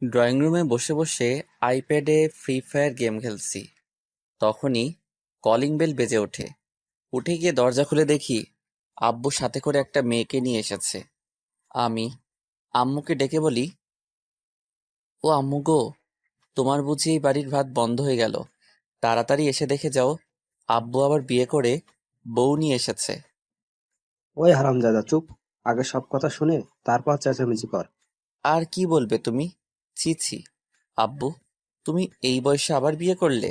Drawing রুমে বসে বসে আইপ্যাডে ফ্রি ফায়ার গেম খেলছি। তখনই কলিং বেল বেজে ওঠে। উঠে গিয়ে দরজা খুলে দেখি আব্বু সাথে করে একটা মেয়েকে নিয়ে এসেছে। আমি আম্মুকে ডেকে বলি, ও আম্মু গো, তোমার বুঝি এই বাড়ির ভাত বন্ধ হয়ে গেল? তাড়াতাড়ি এসে দেখে যাও, আব্বু আবার বিয়ে করে বউ নিয়ে এসেছে। ওই হারামজাদা চুপ! আগে সব কথা শুনে তারপর চেঁচামেচি কর। আর কি বলবে তুমি? ছি ছি, আব্বু, তুমি এই বয়সে আবার বিয়ে করলে?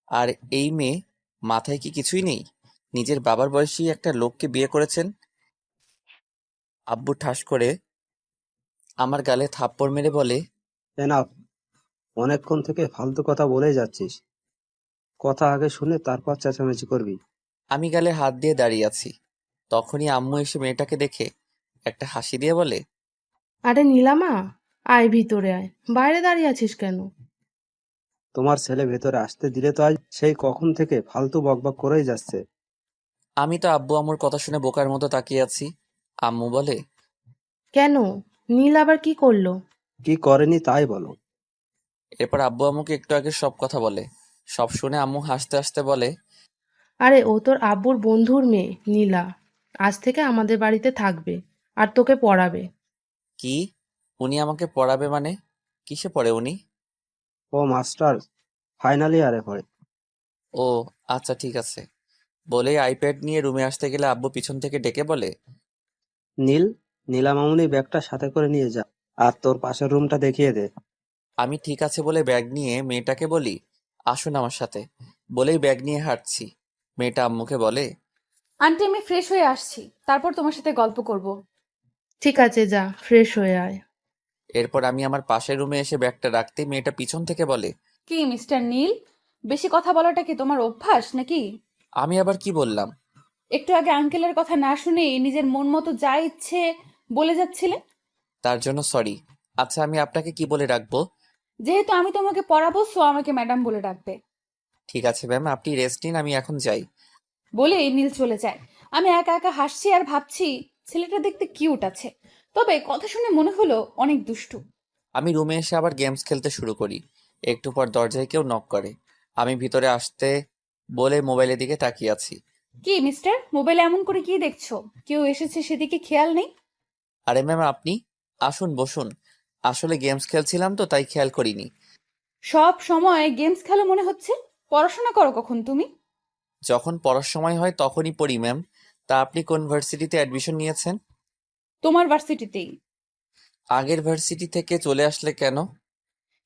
আর এই মেয়ে, মাথায় কি কিছুই নেই? নিজের বাবার বয়সী একটা লোককে বিয়ে করেছেন। আব্বু ঠাস করে আমার গালে থাপ্পড় মেরে বলে, এনাফ! অনেকক্ষণ থেকে ফালতু কথা বলেই যাচ্ছিস। কথা আগে শুনে তারপর চেঁচামেচি করবি। আমি গালে হাত দিয়ে দাঁড়িয়ে আছি। তখনই আম্মু এসে মেয়েটাকে দেখে একটা হাসি দিয়ে বলে, আরে নীলামা, আয় ভিতরে আয়। বাইরে দাঁড়িয়ে আছিস কেন? তোমার ছেলে ভেতরে আসতে দিলে তো আজ সেই কখন থেকে ফালতু বকবক করেই যাচ্ছে। আমি তো আব্বু আম্মুর কথা শুনে বোকার মতো তাকিয়ে আছি। আম্মু বলে, কেন? নীল আবার কি করলো? কি করেনি তাই বলো। এরপর আব্বু আম্মুকে একটু আগে সব কথা বলে। সব শুনে আম্মু হাসতে হাসতে বলে, আরে ও তোর আব্বুর বন্ধুর মেয়ে নীলা। আজ থেকে আমাদের বাড়িতে থাকবে আর তোকে পড়াবে। কি? উনি আমাকে পড়াবে মানে? কিসে পড়ে উনি? ও মাস্টার, ফাইনাল ইয়ারে পড়ে। ও আচ্ছা, ঠিক আছে। বলেই আইপ্যাড নিয়ে রুমে আসতে গেলে আব্বু পিছন থেকে ডেকে বলে, নীল, নীলা মামুনি ব্যাগটা সাথে করে নিয়ে যা, আর তোর পাশের রুমটা দেখিয়ে দে। আমি ঠিক আছে বলে ব্যাগ নিয়ে মেয়েটাকে বলি, আসুন আমার সাথে। বলেই ব্যাগ নিয়ে হাঁটছি। মেয়েটা আম্মুকে বলে, আন্টি আমি ফ্রেশ হয়ে আসছি, তারপর তোমার সাথে গল্প করব। ঠিক আছে, যা ফ্রেশ হয়ে আয়। এরপর আমি আমার পাশের রুমে এসে ব্যাগটা রাখতে মেয়েটা পিছন থেকে বলে, কি মিস্টার নীল, বেশি কথা বলাটা কি তোমার অভ্যাস নাকি? আমি আবার কি বললাম? একটু আগে আঙ্কেলের কথা না শুনেই নিজের মন মতো যা ইচ্ছে বলে যাচ্ছিলে। তার জন্য সরি। আচ্ছা, আমি আপনাকে কি বলে রাখবো? যেহেতু আমি তোমাকে পড়াবো সো আমাকে ম্যাডাম বলে ডাকবে। ঠিক আছে ম্যাম, আপনি রেস্ট নিন, আমি এখন যাই। বলেই নীল চলে যায়। আমি একা একা হাসছি আর ভাবছি ছেলেটা দেখতে কিউট আছে, তবে কথা শুনে মনে হলো অনেক দুষ্টু। আমি রুমে এসে আবার গেমস খেলতে শুরু করি। একটু পর দরজায় কেউ নক করে। আমি ভিতরে আসতে বলে মোবাইলের দিকে তাকিয়ে আছি। কি মিস্টার, মোবাইলে এমন করে কি দেখছো? কেউ এসেছে সেদিকে খেয়াল নেই? আরে ম্যাম, আপনি আসুন, বসুন। আসলে গেমস খেলছিলাম তো তাই খেয়াল করিনি। সব সময় গেমস খেলো মনে হচ্ছে। পড়াশোনা করো কখন তুমি? যখন পড়ার সময় হয় তখনই পড়ি ম্যাম। তা আপনি কোন ভার্সিটিতে অ্যাডমিশন নিয়েছেন? তোমার ভার্সিটিতেই। আগের ভার্সিটি থেকে চলে আসলে কেন?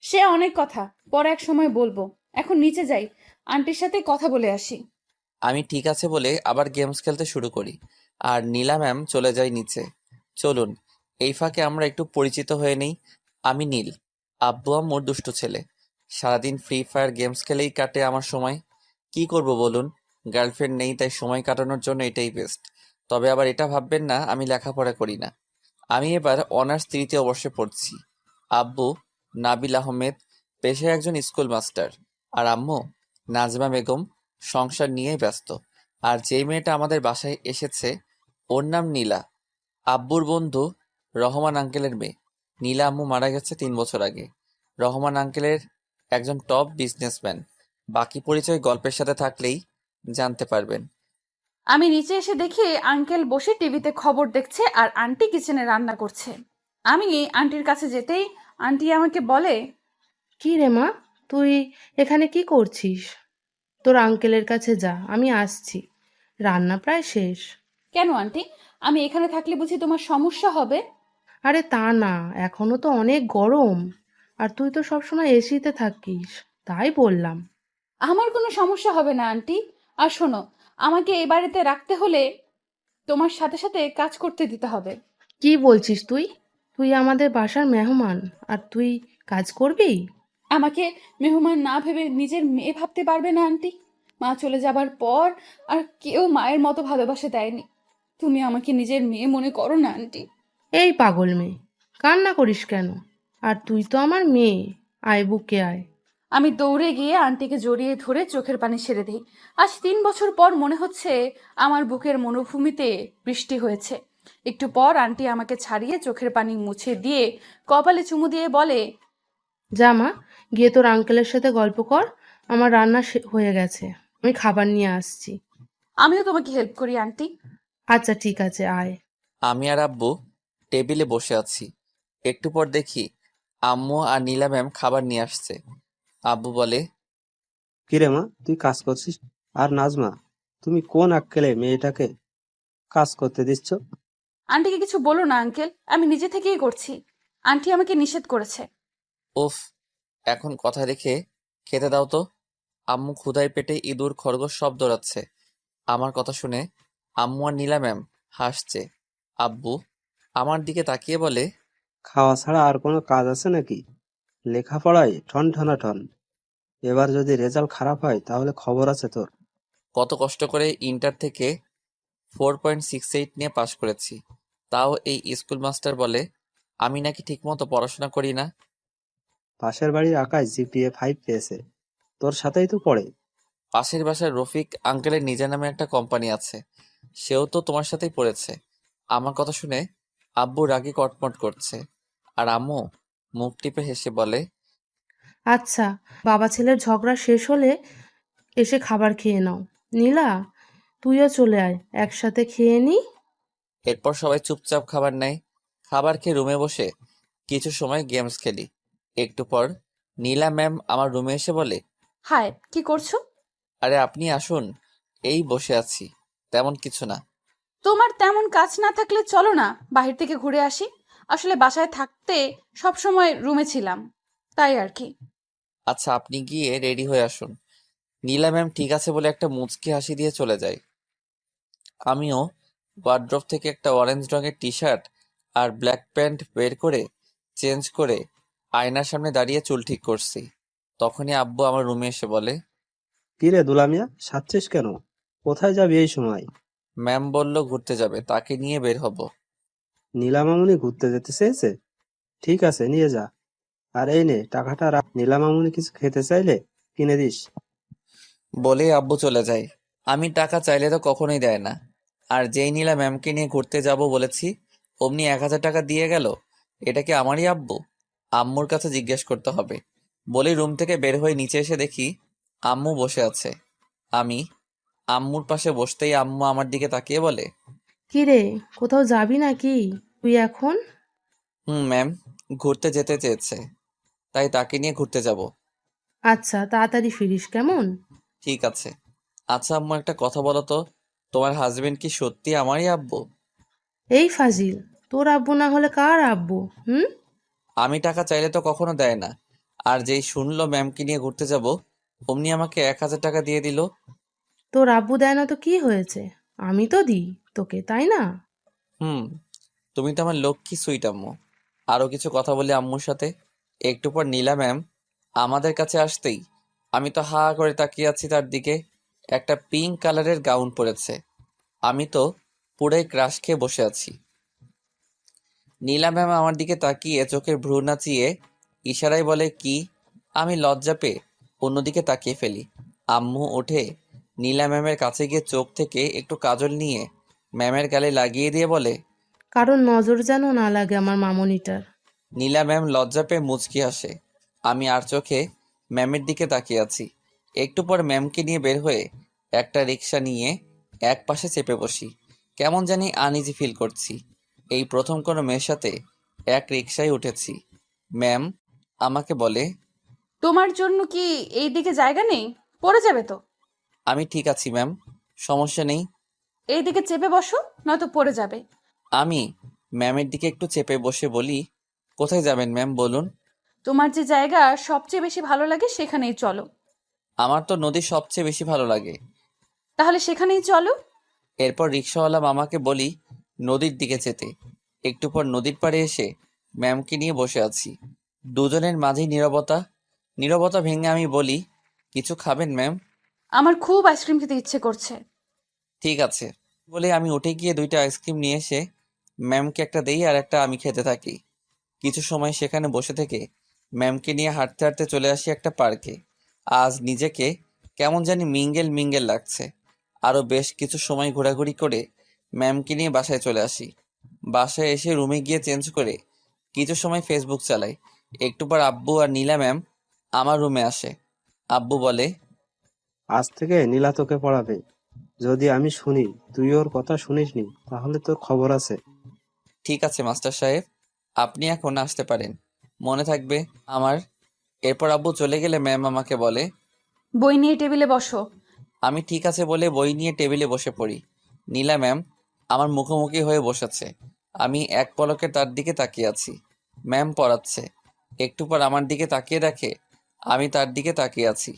সে অনেক কথা, পরে এক সময় বলবো। এখন নিচে যাই, আন্টির সাথে কথা বলে আসি। আমি ঠিক আছে বলে আবার গেমস খেলতে শুরু করি। আর নীলা ম্যাম চলে যায় নিচে। চলুন, এই ফাঁকে আমরা একটু পরিচিত হয়ে নেই। আমি নীল, আব্বু আম্মুর দুষ্টু ছেলে। সারাদিন ফ্রি ফায়ার গেমস খেলেই কাটে আমার সময়। কি করব বলুন? গার্লফ্রেন্ড নেই, তাই সময় কাটানোর জন্য এটাই বেস্ট। তবে আবার এটা ভাববেন না আমি লেখাপড়া করি না। আমি এবার অনার্স 3-য় বর্ষে পড়ছি। আব্বু নাবিল আহমেদ, পেশায় একজন স্কুল মাস্টার। আর আম্মু নাজমা বেগম, সংসার নিয়েই ব্যস্ত। আর যেই মেয়েটা আমাদের বাসায় এসেছে, ওর নাম নীলা, আব্বুর বন্ধু রহমান আঙ্কেলের মেয়ে। নীলা আম্মু মারা গেছে 3 বছর আগে। রহমান আঙ্কেলের একজন টপ বিজনেসম্যান। বাকি পরিচয় গল্পের সাথে থাকলেই জানতে পারবেন। আমি নিচে এসে দেখি আঙ্কেল বসে টিভিতে খবর দেখছে আর আন্টি কিচেনে রান্না করছে। আমি আন্টির কাছে যেতেই আন্টি আমাকে বলে, কি রে মা, তুই এখানে কি করছিস? তোর আঙ্কেলের কাছে যা, আমি আসছি। রান্না প্রায় শেষ। কেন আন্টি, আমি এখানে থাকলে বুঝি তোমার সমস্যা হবে? আরে তা না, এখনো তো অনেক গরম। আর তুই তো সবসময় এসিতে থাকিস, তাই বললাম। আমার কোনো সমস্যা হবে না আন্টি। আর শোনো, আমাকে এই বাড়িতে রাখতে হলে তোমার সাথে সাথে কাজ করতে দিতে হবে। কি বলছিস তুই? তুই আমাদের বাসার মেহমান, আর তুই কাজ করবি? আমাকে মেহমান না ভেবে নিজের মেয়ে ভাবতে পারবে না আন্টি? মা চলে যাবার পর আর কেউ মায়ের মতো ভালোবাসা দেয়নি। তুমি আমাকে নিজের মেয়ে মনে করো না আন্টি। এই পাগল মেয়ে, কান্না করিস কেন? আর তুই তো আমার মেয়ে। আয় বুকে আয়। আমি দৌড়ে গিয়ে আন্টিকে জড়িয়ে ধরে চোখের পানি ছেড়ে দিই। আজ 3 বছর পর মনে হচ্ছে আমার বুকের মনোভূমিতে বৃষ্টি হয়েছে। একটু পর আন্টি আমাকে ছাড়িয়ে চোখের পানি মুছে দিয়ে কপালে চুমু দিয়ে বলে, যা মা, গিয়ে তোর আঙ্কেলের সাথে গল্প কর। আমার রান্না হয়ে গেছে, আমি খাবার নিয়ে আসছি। আমিও তোমাকে হেল্প করি আন্টি। আচ্ছা ঠিক আছে, আয়। আমি আর আব্বু টেবিলে বসে আছি। একটু পর দেখি আম্মু আর নীলা ম্যাম খাবার নিয়ে আসছে। আব্বু বলে, কিরে মা, তুই কাজ করছিস? আর নাজমা, তুমি কোন আক্কেলে মেয়েটাকে কাজ করতে দিচ্ছ? আন্টিকে কিছু বলো না আঙ্কেল, আমি নিজে থেকেই করছি। আন্টি আমাকে নিষেধ করেছে। উফ, এখন কথা রেখে খেতে দাও তো। আম্মু ক্ষুধায় পেটে ইঁদুর খরগোশ সব দৌড়াচ্ছে। আমার কথা শুনে আম্মু আর নীলা ম্যাম হাসছে। আব্বু আমার দিকে তাকিয়ে বলে, খাওয়া ছাড়া আর কোনো কাজ আছে নাকি? লেখাপড়ায় ঠন ঠন। এবার যদি রেজাল্ট খারাপ হয় তাহলে খবর আছে তোর। কত কষ্ট করে ইন্টার থেকে 4.68 নিয়ে পাশ করেছি, তাও এই স্কুল মাস্টার বলে আমি নাকি ঠিকমতো পড়াশোনা করি না। পাশের বাড়ির আকাশ জিপিএ 5 পেয়েছে, তোর সাথেই তো পড়ে। পাশের বাসার রফিক আঙ্কেলের নিজের নামে একটা কোম্পানি আছে, সেও তো তোমার সাথেই পড়েছে। আমার কথা শুনে আব্বু রাগে কটমট করছে, আর আম্মু মুখ টিপে হেসে বলে, আচ্ছা, বাবা ছেলের ঝগড়া শেষ হলে এসে খাবার খেয়ে নাও। নীলা, তুইও চলে আয়, একসাথে খেয়ে নি। এরপর সবাই চুপচাপ খাবার নেয়। খাবার খেয়ে রুমে বসে কিছু সময় গেমস খেলি। একটু পর নীলা ম্যাম আমার রুমে এসে বলে, হায়, কি করছো? আরে আপনি আসুন, এই বসে আছি, তেমন কিছু না। তোমার তেমন কাজ না থাকলে চলো না বাহির থেকে ঘুরে আসি। আসলে বাসায় থাকতে সব সময় রুমে ছিলাম, তাই আর কি। আচ্ছা আপনি গিয়ে রেডি হয়ে আসুন। নীলা ম্যাম ঠিক আছে বলে একটা মুচকি হাসি দিয়ে চলে যায়। আমিও ওয়ার্ড্রপ থেকে একটা অরেঞ্জ রঙের টি শার্ট আর ব্ল্যাক প্যান্ট বের করে চেঞ্জ করে আয়নার সামনে দাঁড়িয়ে চুল ঠিক করছি। তখনই আব্বু আমার রুমে এসে বলে, কিরে দুলামিয়া, সাচ্ছিস কেন? কোথায় যাবি এই সময়? ম্যাম বলল ঘুরতে যাবে, তাকে নিয়ে বের হব। নীলা মামুনি ঘুরতে যেতে চেয়েছে? ঠিক আছে, নিয়ে যা। আর এই নে টাকাটা রাখ, নীলা মামুনি কিছু খেতে চাইলে কিনে দিস। বলেই আব্বু চলে যায়। আমি টাকা চাইলে তো কখনোই দেয় না, আর যেই নীলা ম্যামকে নিয়ে ঘুরতে যাব বলেছি অমনি 1,000 টাকা দিয়ে গেল। এটা কি আমারই আব্বু? আম্মুর কাছে জিজ্ঞেস করতে হবে। বলেই রুম থেকে বের হয়ে নিচে এসে দেখি আম্মু বসে আছে। আমি আম্মুর পাশে বসতেই আম্মু আমার দিকে তাকিয়ে বলে, কি রে, কোথাও যাবি নাকি তুই এখন? হুম ম্যাম, ঘুরতে যেতে চেয়েছে, তাই তাকে নিয়ে ঘুরতে যাব। আচ্ছা, তাড়াতাড়ি ফিরিস কেমন? ঠিক আছে। আচ্ছা আম্মু, একটা কথা বলো তো, তোমার হাজবেন্ড কি সত্যি আমারই আব্বু? এই ফাজিল, তোর আব্বু না হলে কার আব্বু? হুম? আমি টাকা চাইলে তো কখনো দেয় না, আর যেই শুনলো ম্যামকে নিয়ে ঘুরতে যাব অমনি আমাকে 1,000 টাকা দিয়ে দিল। তোর আব্বু দেয় না তো কি হয়েছে? আমি তো দিই তোকে, তাই না? হুম, তুমি তো আমার লক্ষ্মী সুইট আম্মু। আরো কিছু কথা বলি আম্মুর সাথে। একটু পর নীলা ম্যাম আমাদের কাছে আসতেই আমি তো হা করে তাকিয়ে আছি তার দিকে। একটা পিঙ্ক কালারের গাউন পরেছে। আমি তো পুরাই ক্রাশ খেয়ে বসে আছি। নীলা ম্যাম আমার দিকে তাকিয়ে চোখের ভ্রু নাচিয়ে ইশারায় বলে কি, আমি লজ্জা পেয়ে অন্যদিকে তাকিয়ে ফেলি। আম্মু উঠে নীলা ম্যামের কাছে গিয়ে চোখ থেকে একটু কাজল নিয়ে ম্যামের গালে লাগিয়ে দিয়ে বলে, কারণ নজর যেন না লাগে আমার মামনিটার। নীলা ম্যাম লজ্জা পেয়ে মুচকি হাসে। আমি আর চোখে ম্যামের দিকে তাকিয়ে আছি। একটু পর ম্যামকে নিয়ে বের হয়ে একটা রিক্সা নিয়ে এক পাশে চেপে বসি। কেমন জানি আনইজি ফিল করছি। এই প্রথম কোনো মেয়ের সাথে এক রিক্সায় উঠেছি। ম্যাম আমাকে বলে, তোমার জন্য কি এই দিকে জায়গা নেই? পড়ে যাবে তো। আমি ঠিক আছি ম্যাম, সমস্যা নেই। এই দিকে চেপে বসো, নয়তো পড়ে যাবে। আমি ম্যামের দিকে একটু চেপে বসে বলি, কোথায় যাবেন ম্যাম বলুন? তোমার যে জায়গা সবচেয়ে বেশি ভালো লাগে সেখানেই চলো। আমার তো নদী সবচেয়ে বেশি ভালো লাগে। তাহলে সেখানেই চলো। এরপর রিক্সাওয়ালা মামাকে বলি নদীর দিকে যেতে। একটু পর নদীর পাড়ে এসে ম্যামকে নিয়ে বসে আছি। দুজনের মাঝেই নীরবতা। নীরবতা ভেঙে আমি বলি, কিছু খাবেন ম্যাম? আমার খুব আইসক্রিম খেতে ইচ্ছে করছে। ঠিক আছে বলে আমি উঠে গিয়ে 2টা আইসক্রিম নিয়ে এসে ম্যামকে একটা দেই আর একটা আমি খেতে থাকি। কিছু সময় সেখানে বসে থেকে ম্যামকে নিয়ে হাঁটতে হাঁটতে চলে আসি একটা পার্কে। আজ নিজেকে কেমন জানি মিঙ্গেল মিঙ্গেল লাগছে। আরও বেশ কিছু সময় ঘোরাঘুরি করে ম্যামকে নিয়ে বাসায় চলে আসি। বাসায় এসে রুমে গিয়ে চেঞ্জ করে কিছু সময় ফেসবুক চালাই। একটু পর আব্বু আর নীলা ম্যাম আমার রুমে আসে। আব্বু বলে, আজ থেকে নীলা তোকে পড়াবে। যদি আমি শুনি তুই ওর কথা শুনিসনি তাহলে তোর খবর আছে। ঠিক আছে মাস্টার সাহেব, আপনি এখন আসতে পারেন, মনে থাকবে আমার। এরপর আব্বু চলে গেলে ম্যাম আমাকে বলে, বই নিয়ে টেবিলে বসো। আমি ঠিক আছে বলে বই নিয়ে টেবিলে বসে পড়ি। নীলা ম্যাম আমার মুখোমুখি হয়ে বসেছে। আমি এক পলকে তার দিকে তাকিয়ে আছি। ম্যাম পড়াচ্ছে। একটু পর আমার দিকে তাকিয়ে দেখে আমি তার দিকে তাকিয়ে আছি।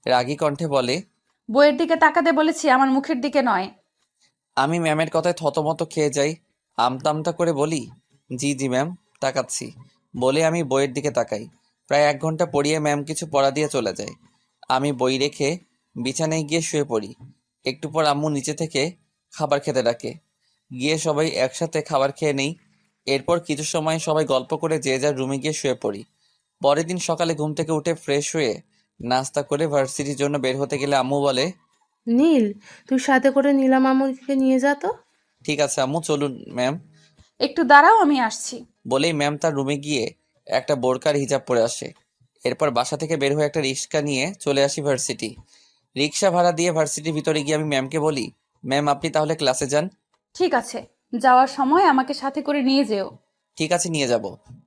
রাগী কণ্ঠে বলে, বইয়ের দিকে তাকাতে বলেছি, আমার মুখের দিকে নয়। আমি ম্যামের কথায় থতমত খেয়ে যাই। আমতামতা করে বলি, জি জি ম্যাম, তাকাচ্ছি। বলে আমি বইয়ের দিকে তাকাই। প্রায় 1 ঘন্টা পড়িয়ে ম্যাম কিছু পড়া দিয়ে চলে যায়। আমি বই রেখে বিছানায় গিয়ে শুয়ে পড়ি। একটু পর আম্মু নিচে থেকে খাবার খেতে ডাকে। গিয়ে সবাই একসাথে খাবার খেয়ে নেই। এরপর কিছু সময় সবাই গল্প করে যে যার রুমে গিয়ে শুয়ে পড়ি। পরের দিন সকালে ঘুম থেকে উঠে ফ্রেশ হয়ে নাস্তা করে ভার্সিটির জন্য বের হতে গেলে আম্মু বলে, নীল, তুই সাথে করে নীলা মামুনিকে নিয়ে যা তো। ঠিক আছে আম্মু, চলুন ম্যাম। একটু দাঁড়াও, আমি আসছি। বলেই ম্যাম তার রুমে গিয়ে একটা বোরকার হিজাব পরে আসে। এরপর বাসা থেকে বের হয়ে একটা রিক্সা নিয়ে চলে আসি ভার্সিটি। রিক্সা ভাড়া দিয়ে ভার্সিটির ভিতরে গিয়ে আমি ম্যামকে বলি, ম্যাম আপনি তাহলে ক্লাসে যান। ঠিক আছে, যাওয়ার সময় আমাকে সাথে করে নিয়ে যেও। ঠিক আছে নিয়ে যাব।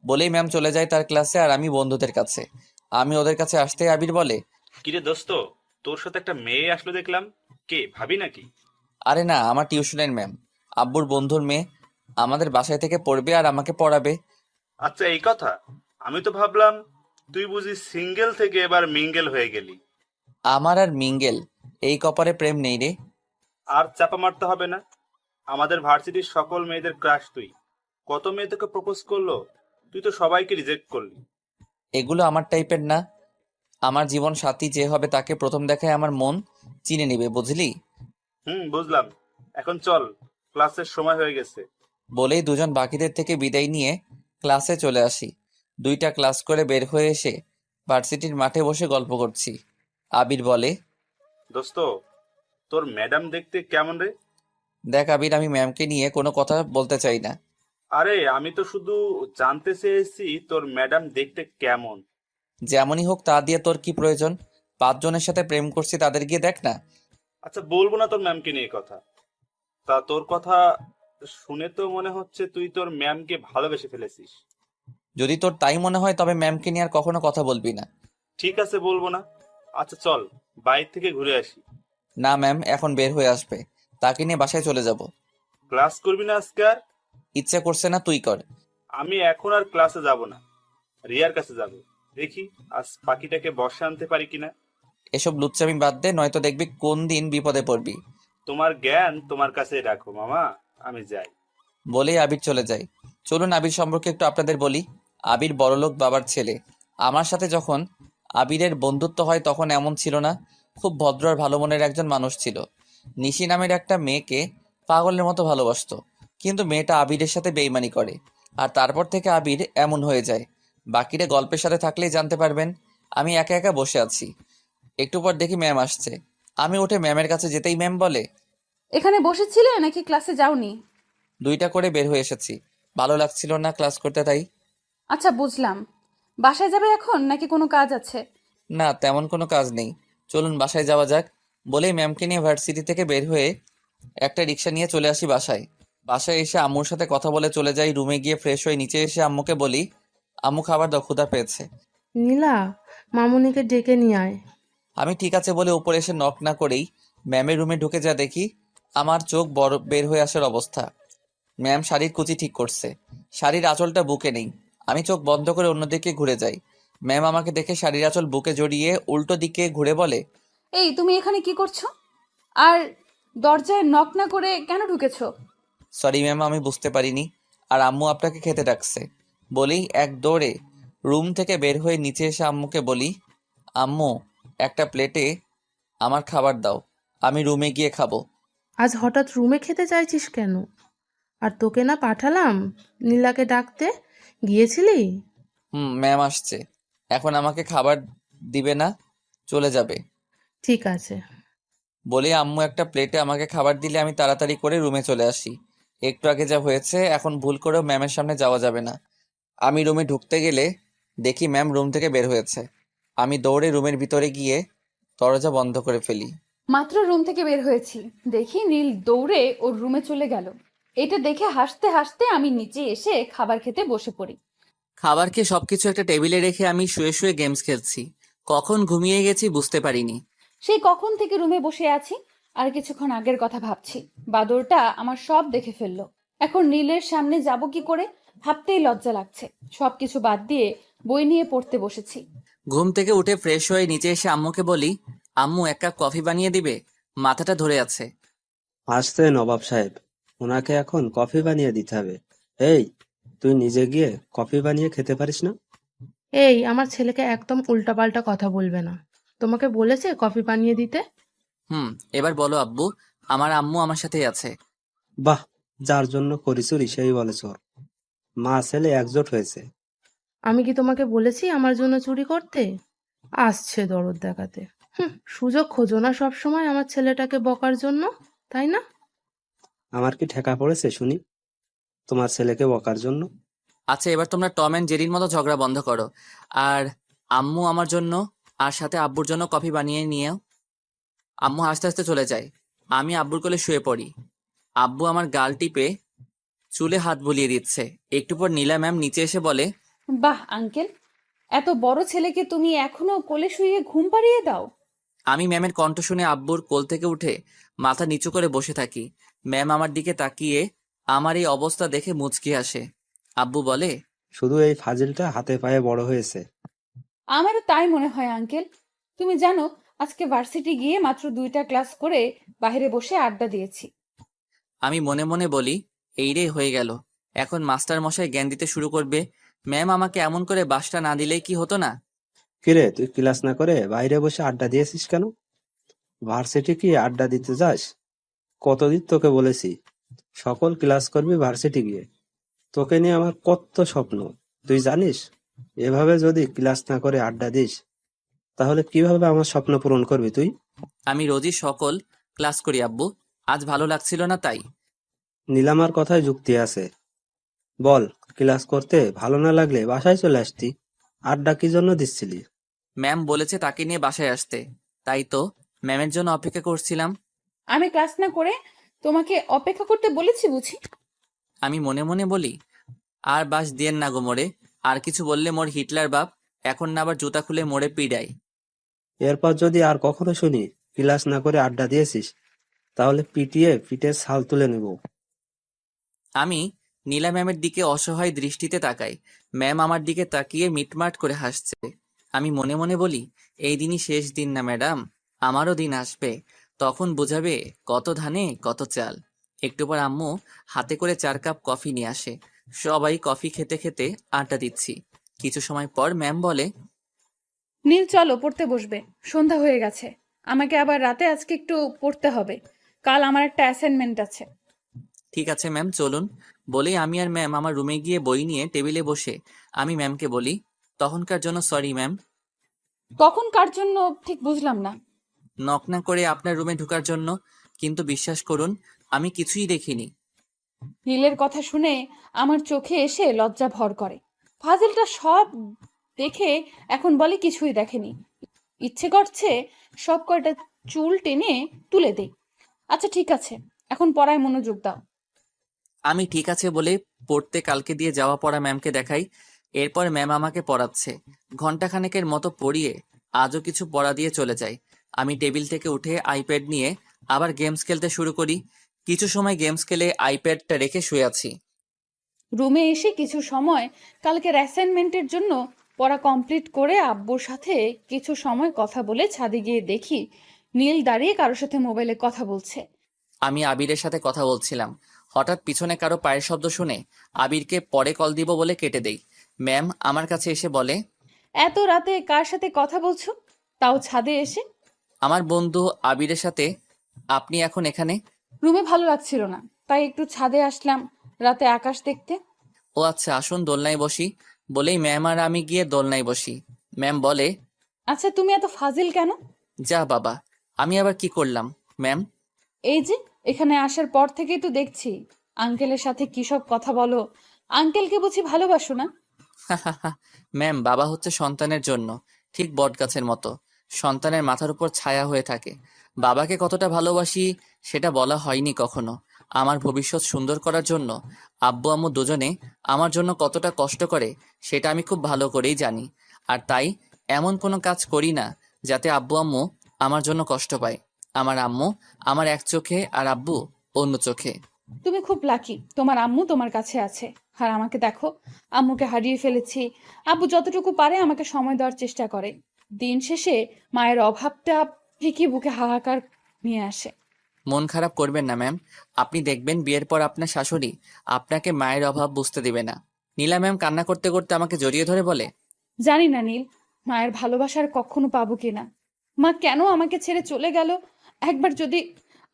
বলেই ম্যাম চলে যায় তার ক্লাসে আর আমি বন্ধুদের কাছে। আমি ওদের কাছে আসতে আবির বলে, কিরে দোস্ত, তোর সাথে একটা মেয়ে আসলো দেখলাম, কে ভাবি নাকি? আরে না, আমার টিউশনের ম্যাম, আব্বুর বন্ধুর মেয়ে। আমাদের বাসায় থেকে পড়বে আর আমাকে পড়াবে। আচ্ছা এই কথা, আমি তো ভাবলাম তুই বুঝি সিঙ্গেল থেকে এবার মিঙ্গেল হয়ে গেলি। আমার আর মিঙ্গেল এই কপারে প্রেম নেই রে। আর চাপা মারতে হবে না, আমাদের ভার্সিটির সকল মেয়েদের ক্রাশ তুই। কত মেয়ে তোকে প্রপোজ করলো, তুই তো সবাইকে রিজেক্ট করলি। এগুলো আমার টাইপের না। আমার জীবন সাথী যে হবে তাকে প্রথম দেখায় আমার মন চিনে নিবে, বুঝলি? বুঝলাম। এখন চল, ক্লাসের সময় হয়ে গেছে। বলেই দুজন বাকিদের থেকে বিদায় নিয়ে ক্লাসে চলে আসি। 2টা ক্লাস করে বের হয়ে এসে ভার্সিটির মাঠে বসে গল্প করছি। আবির বলে, দোস্ত, তোর ম্যাডাম দেখতে কেমন রে? দেখ আবির, আমি ম্যামকে নিয়ে কোনো কথা বলতে চাই না। আরে আমি তো শুধু জানতে চেয়েছি তোর ম্যাডাম দেখতে কেমন। যেমনই হোক তা দিয়ে তোর কি প্রয়োজন? 5 জনের সাথে প্রেম করছি, তাদের গিয়ে দেখ না। আচ্ছা বলবো না তোর ম্যামকে নিয়ে কথা। তা তোর কথা শুনে তো মনে হচ্ছে তুই তোর ম্যামকে ভালোবেসে ফেলেছিস। যদি তোর তাই মনে হয় তবে ম্যামকে নিয়ে আর কখনো কথা বলবি না। ঠিক আছে, বলবো না। আচ্ছা চল, বাইরে থেকে ঘুরে আসি। না ম্যাম এখন বের হয়ে আসবে, তাকে নিয়ে বাসায় চলে যাব। ক্লাস করবি না আজকে আর? ইচ্ছে করছে না, তুই কর। আমি এখন আর ক্লাসে যাব না, রিয়ার কাছে যাব। দেখি আজ পাখিটাকে বর্ষা আনতে পারি কিনা। এসব লুচ্চামি বাদ দে, নয়তো দেখবি কোন দিন বিপদে পড়বি। তোমার জ্ঞান তোমার কাছে রাখো মামা, আমি যাই। বলেই আবির চলে যায়। চলুন আবির সম্পর্কে একটু আপনাদের বলি। আবির বড়লোক বাবার ছেলে। আমার সাথে যখন আবিরের বন্ধুত্ব হয় তখন এমন ছিল না। খুব ভদ্র আর ভালো মনের একজন মানুষ ছিল। নিশি নামের একটা মেয়েকে পাগলের মতো ভালোবাসতো। কিন্তু মেয়েটা আবিরের সাথে বেইমানি করে। আর তারপর থেকে আবির এমন হয়ে যায়। বাকিরা গল্পের সাথে থাকলেই জানতে পারবেন। আমি একা একা বসে আছি। একটু পর দেখি ম্যাম আসছে। আমি উঠে ম্যামের কাছে যেতেই ম্যাম বলে, এখানে বসেছিলে নাকি ক্লাসে যাওনি? 2টা করে বের হয়ে এসেছি, ভালো লাগছিল না ক্লাস করতে তাই। আচ্ছা বুঝলাম। বাসায় যাবে এখন নাকি কোনো কাজ আছে? না তেমন কোনো কাজ নেই, চলুন বাসায় যাওয়া যাক। বলেই ম্যামকে নিয়ে ভার্সিটি থেকে বের হয়ে একটা রিক্সা নিয়ে চলে আসি বাসায়। বাসায় এসে আম্মুর সাথে কথা বলে চলে যাই রুমে। গিয়ে ফ্রেশ হয়ে নিচে এসে আম্মুকে বলি, আম্মু খাবার দাও, ক্ষুধা পেয়েছে। নীলা, মামুনিকে ডেকে নিয়ে আয়। আমি ঠিক আছে বলে উপরে এসে নক না করেই ম্যামের রুমে ঢুকে যা দেখি আমার চোখ বড় বের হয়ে আসার অবস্থা। ম্যাম শাড়ির কুচি ঠিক করছে। শাড়ির আঁচলটা বুকে নেই। আমি চোখ বন্ধ করে অন্যদিকে ঘুরে যাই। ম্যাম আমাকে দেখে শাড়ির আঁচল বুকে জড়িয়ে উল্টো দিকে ঘুরে বলে, এই তুমি এখানে কি করছো? আর দরজায় নক না করে কেন ঢুকেছো? সরি ম্যাম, আমি বুঝতে পারিনি। আর আম্মু আপনাকে খেতে ডাকছে। বলেই এক দৌড়ে রুম থেকে বের হয়ে নিচে এসে আম্মুকে বলি, আম্মু একটা প্লেটে আমার খাবার দাও, আমি রুমে গিয়ে খাবো। আজ হঠাৎ রুমে খেতে চাইছিস কেন? আর তোকে না পাঠালাম নীলাকে ডাকতে, গিয়েছিলি? ম্যাম আসছে, এখন আমাকে খাবার দিবে না, চলে যাবে। ঠিক আছে। বলে আম্মু একটা প্লেটে আমাকে খাবার দিলে আমি তাড়াতাড়ি করে রুমে চলে আসি। একটু আগে যা হয়েছে এখন ভুল করেও ম্যামের সামনে যাওয়া যাবে না। আমি রুমে ঢুকতে গেলে দেখি ম্যাম রুম থেকে বের হয়েছে। আমি দৌড়ে রুমের ভিতরে গিয়ে দরজা বন্ধ করে ফেলি। মাত্র রুম থেকে বের হয়েছি, দেখি নীল দৌড়ে ওর রুমে চলে গেল। এটা দেখে হাসতে হাসতে আমি নিচে এসে খাবার খেতে বসে পড়ি। খাবার খেয়ে সবকিছু একটা টেবিলে রেখে আমি শুয়ে শুয়ে গেমস খেলছি। কখন ঘুমিয়ে গেছি বুঝতে পারিনি। সেই কখন থেকে রুমে বসে আছি, আর কিছুক্ষণ আগের কথা ভাবছি। বাদরটা আমার সব দেখে ফেললো। এখন নীলের সামনে যাব কি করে ভাবতেই লজ্জা লাগছে। সবকিছু বাদ দিয়ে বই নিয়ে পড়তে বসেছি। ঘুম থেকে উঠে ফ্রেশ হয়ে নিচে এসে আম্মুকে বলি, আম্মু এক কাপ কফি বানিয়ে দিবে, মাথাটা ধরে আছে। আসছে নবাব সাহেব, ওনাকে এখন কফি বানিয়ে দিতে হবে। এই, তুই নিজে গিয়ে কফি বানিয়ে খেতে পারিস না? এই, আমার ছেলেকে একদম উল্টাপাল্টা কথা বলবে না। তোমাকে বলেছে কফি বানিয়ে দিতে? এবার বলো আব্বু, আমার আম্মু আমার সাথেই আছে। বাহ, যার জন্য করি চুরি সেই বলে চোর। মা ছেলে একজোট হয়েছে। আমি কি তোমাকে বলেছি আমার জন্য চুরি করতে? আসছে দরদ দেখাতে। সুযোগ খোঁজো না সব সময় আমার ছেলেটাকে বকার জন্য, তাই না? আমার কি ঠেকা পড়েছে শুনি তোমার ছেলেকে বকার জন্য? আচ্ছা, এবার তোমরা টম অ্যান্ড জেরির মতো ঝগড়া বন্ধ করো। আর আম্মু আমার জন্য আর সাথে আব্বুর জন্য কফি বানিয়ে নিয়েও। আম্মু হাসতে হাসতে চলে যায়। আমি আব্বুর কোলে শুয়ে পড়ি। আব্বু আমার গাল টিপে চুলে হাত বুলিয়ে দিচ্ছে। একটু পর নীলা ম্যাম নিচে এসে বলে, বাহ আঙ্কেল, এত বড় ছেলেকে তুমি এখনো কোলে শুইয়ে ঘুম পাড়িয়ে দাও? আমি ম্যামের কণ্ঠ শুনে আব্বুর কোল থেকে উঠে মাথা নিচু করে বসে থাকি। ম্যাম আমার দিকে তাকিয়ে আমার এই অবস্থা দেখে মুচকি আসে। আব্বু বলে, শুধু এই ফাজিলটা হাতে পায়ে বড় হয়েছে। আমারও তাই মনে হয় আঙ্কেল। তুমি জানো, আজকে ভার্সিটি গিয়ে মাত্র 2টা ক্লাস করে বাইরে বসে আড্ডা দিয়েছি। আমি মনে মনে বলি, এই রে হয়ে গেল, এখন মাস্টার মশাই জ্ঞান দিতে শুরু করবে। ম্যাম আমাকে এমন করে বাসটা না দিলেই কি হতো না? কিরে, তুই ক্লাস না করে বাইরে বসে আড্ডা দিয়েছিস কেন? ভার্সিটি কি আড্ডা দিতে যাস? কতদিন তোকে বলেছি সকল ক্লাস করবি ভার্সিটি গিয়ে। তোকে নিয়ে আমার কত স্বপ্ন, তুই জানিস? এভাবে যদি ক্লাস না করে আড্ডা দিস তাহলে কিভাবে আমার স্বপ্ন পূরণ করবি তুই? আমি রোজই সকল ক্লাস করি আব্বু, আজ ভালো লাগছিল না তাই। নীলামার কথায় যুক্তি আছে। বল, ক্লাস করতে ভালো না লাগলে বাসায় চলে আসতি, আড্ডা কি জন্য দিচ্ছিলি? ম্যাম বলেছে তাকে নিয়ে বাসায় আসতে, তাই তো ম্যামের জন্য অপেক্ষা করছিলাম। আমি ক্লাস না করে তোমাকে অপেক্ষা করতে বলেছি বুঝি? আমি মনে মনে বলি, আর বাস দিয়েন না গো মোরে, আর কিছু বললে মোর হিটলার বাপ এখন না আবার জুতা খুলে মোড়ে পিডায়। এরপর যদি আর কখনো শুনি ক্লাস না করে আড্ডা দিয়েছিস তাহলে পিটিয়ে পিঠের ছাল তুলে নেব। আমি নীলা ম্যামের দিকে অসহায় দৃষ্টিতে তাকাই। ম্যাম আমার দিকে তাকিয়ে মিটমাট করে হাসছে। আমি মনে মনে বলি, এই দিনই শেষ দিন না ম্যাডাম, আমারও দিন আসবে, তখন বোঝাবে কত ধানে কত চাল। একটু পর আম্মু হাতে করে 4 কাপ কফি নিয়ে আসে। সবাই কফি খেতে খেতে আড্ডা দিচ্ছি। কিছু সময় পর ম্যাম বলে, নীল চলো পড়তে বসবে, সন্ধ্যা হয়ে গেছে। আমাকে আবার রাতে আজকে একটু পড়তে হবে, কাল আমার একটা অ্যাসাইনমেন্ট আছে। ঠিক আছে ম্যাম চলুন। বলেই আমি আর ম্যাম আমার রুমে গিয়ে বই নিয়ে টেবিলে বসে আমি ম্যামকে বলি, তখনকার জন্য সরি ম্যাম। কখন কার জন্য ঠিক বুঝলাম না। নক না করে আপনার রুমে ঢোকার জন্য, কিন্তু বিশ্বাস করুন আমি কিছুই দেখিনি। নীলের কথা শুনে আমার চোখে এসে লজ্জা ভর করে। ফাজিলটা সব দেখে এখন বলে কিছুই দেখেনি। ইচ্ছে করছে সব কয়টা চুল টেনে তুলে দেই। আচ্ছা ঠিক আছে, এখন পড়ায় মনোযোগ দাও। আমি ঠিক আছে বলে পড়তে কালকে দিয়ে যাওয়া পড়া ম্যামকে দেখাই। এরপর ম্যাম আমাকে পড়াচ্ছে। ঘন্টাখানেকের মতো পড়িয়ে আজও কিছু পড়া দিয়ে চলে যায়। আমি টেবিল থেকে উঠে আইপ্যাড নিয়ে আবার গেমস খেলতে শুরু করি। কিছু সময় গেমস খেলে আইপ্যাডটা রেখে শুয়ে আছি। রুমে এসে কিছু সময় কালকের অ্যাসাইনমেন্টের জন্য পড়া কমপ্লিট করে আব্বুর সাথে কিছু সময় কথা বলে ছাদে গিয়ে দেখি নীল দাঁড়িয়ে কারোর সাথে মোবাইলে কথা বলছে। আমি আবিরের সাথে কথা বলছিলাম। হঠাৎ পিছনে কারো পায়ের শব্দ শুনে আবিরকে পরে কল দিব বলে কেটে দেই। ম্যাম আমার কাছে এসে বলে, এত রাতে কার সাথে কথা বলছো, তাও ছাদে এসে? আমার বন্ধু আবিরের সাথে। আপনি এখন এখানে? রুমে ভালো লাগছিল না, তাই একটু ছাদে আসলাম রাতে আকাশ দেখতে। ও আচ্ছা, আসুন দোলনায় বসি। বলেই ম্যাম আর আমি গিয়ে দোলনায় বসি। ম্যাম বলে, আচ্ছা তুমি এত ফাজিল কেন? যা বাবা, আমি আবার কি করলাম ম্যাম? এই যে এখানে আসার পর থেকেই তো দেখছি আঙ্কেলের সাথে কি সব কথা বলো। আঙ্কেলকে বুঝি ভালোবাসো না? ম্যাম, বাবা হচ্ছে সন্তানের জন্য ঠিক বটগাছের মতো, সন্তানের মাথার উপর ছায়া হয়ে থাকে। বাবাকে কতটা ভালোবাসি সেটা বলা হয়নি কখনো। আমার ভবিষ্যৎ সুন্দর করার জন্য আব্বু আম্মু দুজনে আমার জন্য কতটা কষ্ট করে সেটা আমি খুব ভালো করেই জানি। আর তাই এমন কোনো কাজ করি না যাতে আব্বু আম্মু আমার জন্য কষ্ট পায়। আমার আম্মু আমার এক চোখে আর আব্বু অন্য চোখে। তুমি খুব লাকি, তোমার আম্মু তোমার কাছে আছে। আর আমাকে দেখো, আম্মুকে হারিয়ে ফেলেছি। আব্বু যতটুকু পারে আমাকে সময় দেওয়ার চেষ্টা করে। দিন শেষে মায়ের অভাবটা ঠিকই বুকে হাহাকার নিয়ে আসে। মন খারাপ করবেন না ম্যাম, আপনি দেখবেন বিয়ের পর আপনার শাশুড়ি আপনাকে মায়ের অভাব বুঝতে দিবে না। নীলা ম্যাম কান্না করতে করতে আমাকে জড়িয়ে ধরে বলে, জানি না নীল, মায়ের ভালোবাসার কখনো পাবো কিনা। মা কেন আমাকে ছেড়ে চলে গেল? একবার যদি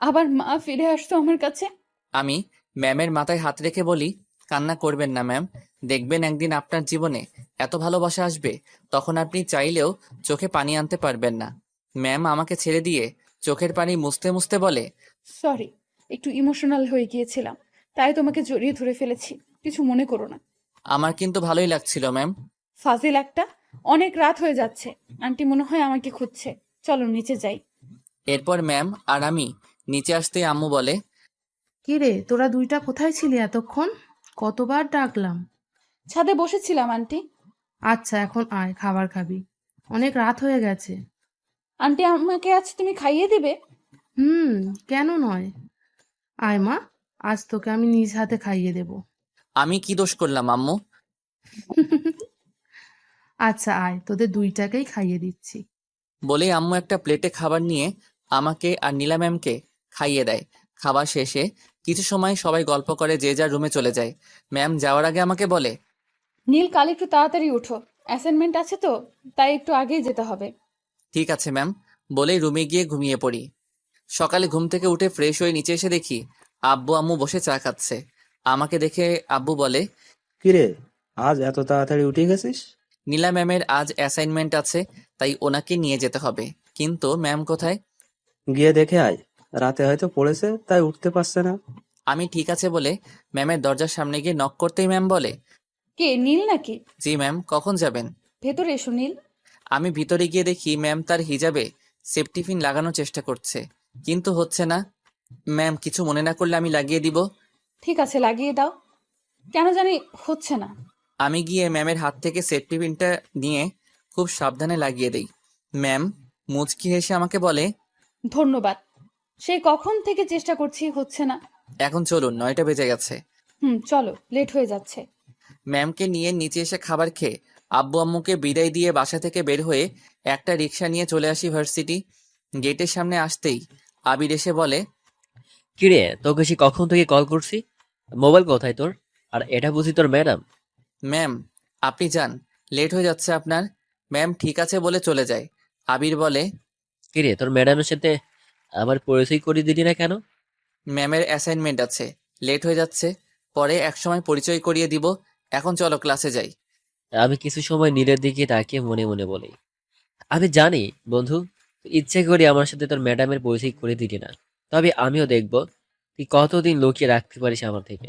আবার মা ফিরে আসতো আমার কাছে। আমি ম্যামের মাথায় হাত রেখে বলি, কান্না করবেন না ম্যাম, দেখবেন একদিন আপনার জীবনে এত ভালোবাসা আসবে তখন আপনি চাইলেও চোখে পানি আনতে পারবেন না। ম্যাম আমাকে ছেড়ে দিয়ে চোখের পানি মুছতে মুছতে বলে, সরি, একটু ইমোশনাল হয়ে গিয়েছিলাম, তাই তোমাকে জড়িয়ে ধরে ফেলেছি, কিছু মনে করো না। আমার কিন্তু ভালোই লাগছিল ম্যাম। ফাজিল একটা। অনেক রাত হয়ে যাচ্ছে, আন্টি মনে হয় আমাকে খুঁজছে, চলো নিচে যাই। এরপর ম্যাম আর আমি নিচে আসতেই আম্মু বলে, কি রে, তোরা দুইটা কোথায় ছিলি এতক্ষণ? কতবার ডাকলাম। ছাদে বসেছিলাম আন্টি। আচ্ছা, এখন আয়, খাবার খাবি। অনেক রাত হয়ে গেছে। আন্টি আমাকে আজ তুমি খাইয়ে দিবে? হুম, কেন নয়। আয় মা, আজ তোকে আমি নিজ হাতে খাইয়ে দেব। আমি কি দোষ করলাম আম্মু? আচ্ছা আয়, তোদের দুইটাকেই খাইয়ে দিচ্ছি। বলেই আম্মু একটা প্লেটে খাবার নিয়ে আমাকে আর নীলা ম্যামকে খাইয়ে দেয়। খাবার শেষে কিছু সময় সবাই গল্প করে যে যার রুমে চলে যায়। ম্যাম যাওয়ার আগে আমাকে বলে, নীল, কাল একটু তাড়াতাড়ি উঠো, অ্যাসাইনমেন্ট আছে তো, তাই একটু আগেই যেতে হবে। ঠিক আছে ম্যাম, বলেই রুমে গিয়ে ঘুমিয়ে পড়ি। সকালে ঘুম থেকে উঠে ফ্রেশ হয়ে নিচে এসে দেখি আব্বু আম্মু বসে চা খাচ্ছে। আমাকে দেখে আব্বু বলে, কিরে, আজ এত তাড়াতাড়ি উঠে গেছিস? নীলা ম্যামের আজ অ্যাসাইনমেন্ট আছে, তাই ওনাকে নিয়ে যেতে হবে। কিন্তু ম্যাম কোথায়? গিয়ে দেখে আয়, রাতে হয়তো পড়েছে তাই উঠতে পারছে না। আমি ঠিক আছে বলে ম্যামের দরজার সামনে গিয়ে নক করতেই ম্যাম বলে, কে, নীল নাকি? জি ম্যাম, কখন যাবেন? ভেতরে এসো নীল। আমি ভিতরে গিয়ে দেখি ম্যাম তার হিজাবে সেফটি পিন লাগানোর চেষ্টা করছে, কিন্তু হচ্ছে না। ম্যাম কিছু মনে না করলে আমি লাগিয়ে দিব। ঠিক আছে, লাগিয়ে দাও। কেন জানি হচ্ছে না। আমি গিয়ে ম্যামের হাত থেকে সেফটি পিনটা নিয়ে খুব সাবধানে লাগিয়ে দেই। ম্যাম মুচকি হেসে আমাকে বলে, ধন্যবাদ। সেই কখন থেকে চেষ্টা করছি, হচ্ছে না। এখন চলুন, 9টা বেজে গেছে। চলো, লেট হয়ে যাচ্ছে। ম্যামকে নিয়ে নিচে এসে খাবার খেয়ে আব্বু আম্মুকে বিদায় দিয়ে বাসা থেকে বের হয়ে একটা রিক্সা নিয়ে চলে আসি ভার্সিটি। গেটের সামনে আসতেই আবির এসে বলে, কিরে, তোকে সে কখন থেকে কল করছি? মোবাইল কোথায় তোর? আর এটা বুঝি তোর ম্যাডাম? ম্যাম আপনি যান, লেট হয়ে যাচ্ছে আপনার। ম্যাম ঠিক আছে বলে চলে যায়। আবির বলে, কিরে, তোর ম্যাডামের সাথে আমার পরিচয় করিয়ে দিলি না কেন? ম্যামের অ্যাসাইনমেন্ট আছে, লেট হয়ে যাচ্ছে, পরে একসময় পরিচয় করিয়ে দিব। এখন চলো ক্লাসে যাই। আমি কিছু সময় নীলের দিকে তাকিয়ে মনে মনে বলি, আমি জানি বন্ধু, তুই ইচ্ছে করে আমার সাথে তোর ম্যাডামের পরিচয় করে দিলি না। তবে আমিও দেখব তুই কতদিন লুকিয়ে রাখতে পারিস আমার থেকে।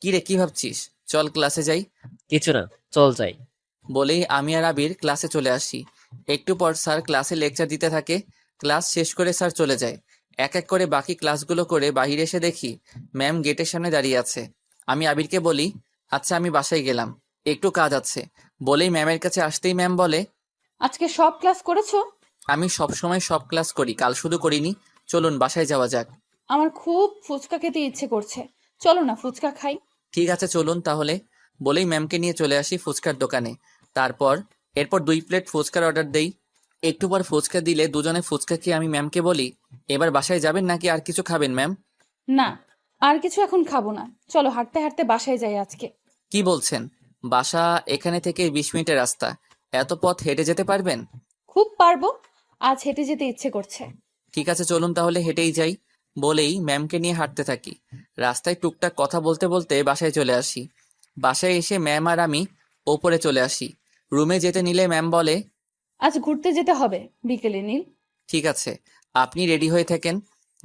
কি রে, কি ভাবছিস? চল ক্লাসে যাই। কিছু না, চল যাই। বলেই আমি আর আবির ক্লাসে চলে আসি। একটু পর স্যার ক্লাসে লেকচার দিতে থাকে। ক্লাস শেষ করে স্যার চলে যায়। এক এক করে বাকি ক্লাসগুলো করে বাইরে এসে দেখি ম্যাম গেটের সামনে দাঁড়িয়ে আছে। আমি আবিরকে বলি, আচ্ছা আমি বাসায় গেলাম, একটু কাজ আছে। বলেই ম্যামের কাছে আসতেই ম্যাম বলে, আজকে সব ক্লাস করেছো? আমি সবসময় সব ক্লাস করি, কাল শুধু করিনি। চলুন বাসায় যাওয়া যাক। আমার খুব ফুচকা খেতে ইচ্ছে করছে, চলো না ফুচকা খাই। ঠিক আছে চলুন তাহলে। বলেই ম্যামকে নিয়ে চলে আসি ফুচকার দোকানে। এরপর 2 প্লেট ফুচকার অর্ডার দেই। একটু পর ফুচকা দিলে দুজনে ফুচকা খেয়ে আমি ম্যামকে বলি, এবার বাসায় যাবেন নাকি আর কিছু খাবেন ম্যাম? না, আর কিছু এখন খাবো না, চলো হাঁটতে হাঁটতে বাসায় যাই আজকে। কি বলছেন? বাসা এখানে থেকে 20 মিনিটের রাস্তা, এত পথ হেঁটে যেতে পারবেন? খুব পারবো, আজ হেঁটে যেতে ইচ্ছে করছে। ঠিক আছে চলুন তাহলে হেঁটেই যাই। বলেই ম্যামকে নিয়ে হাঁটতে থাকি। রাস্তায় টুকটাক কথা বলতে বলতে বাসায় চলে আসি। বাসায় এসে ম্যাম আর আমি ওপরে চলে আসি। রুমে যেতে নিলে ম্যাম বলে, আজ ঘুরতে যেতে হবে বিকেলে নীল। ঠিক আছে, আপনি রেডি হয়ে থাকেন।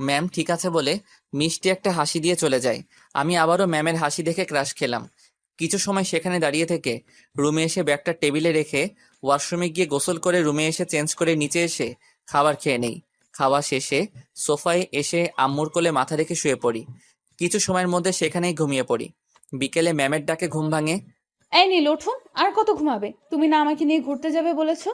ম্যাম ঠিক আছে বলে মিষ্টি একটা হাসি দিয়ে চলে যায়। আমি আবারও ম্যামের হাসি দেখে ক্রাশ খেলাম। কিছু সময় সেখানে দাঁড়িয়ে থেকে রুমে এসে ব্যাগটা টেবিলে রেখে ওয়াশরুমে গিয়ে গোসল করে রুমে এসে চেঞ্জ করে নিচে এসে খাবার খেয়ে নেই। খাওয়া শেষে সোফায় এসে আম্মুর কোলে মাথা রেখে শুয়ে পড়ি। কিছু সময়ের মধ্যে সেখানেই ঘুমিয়ে পড়ি। বিকেলে ম্যামের ডাকে ঘুম ভাঙে। এই নীল ওঠো, আর কত ঘুমাবে? তুমি না আমাকে নিয়ে ঘুরতে যাবে বলেছো?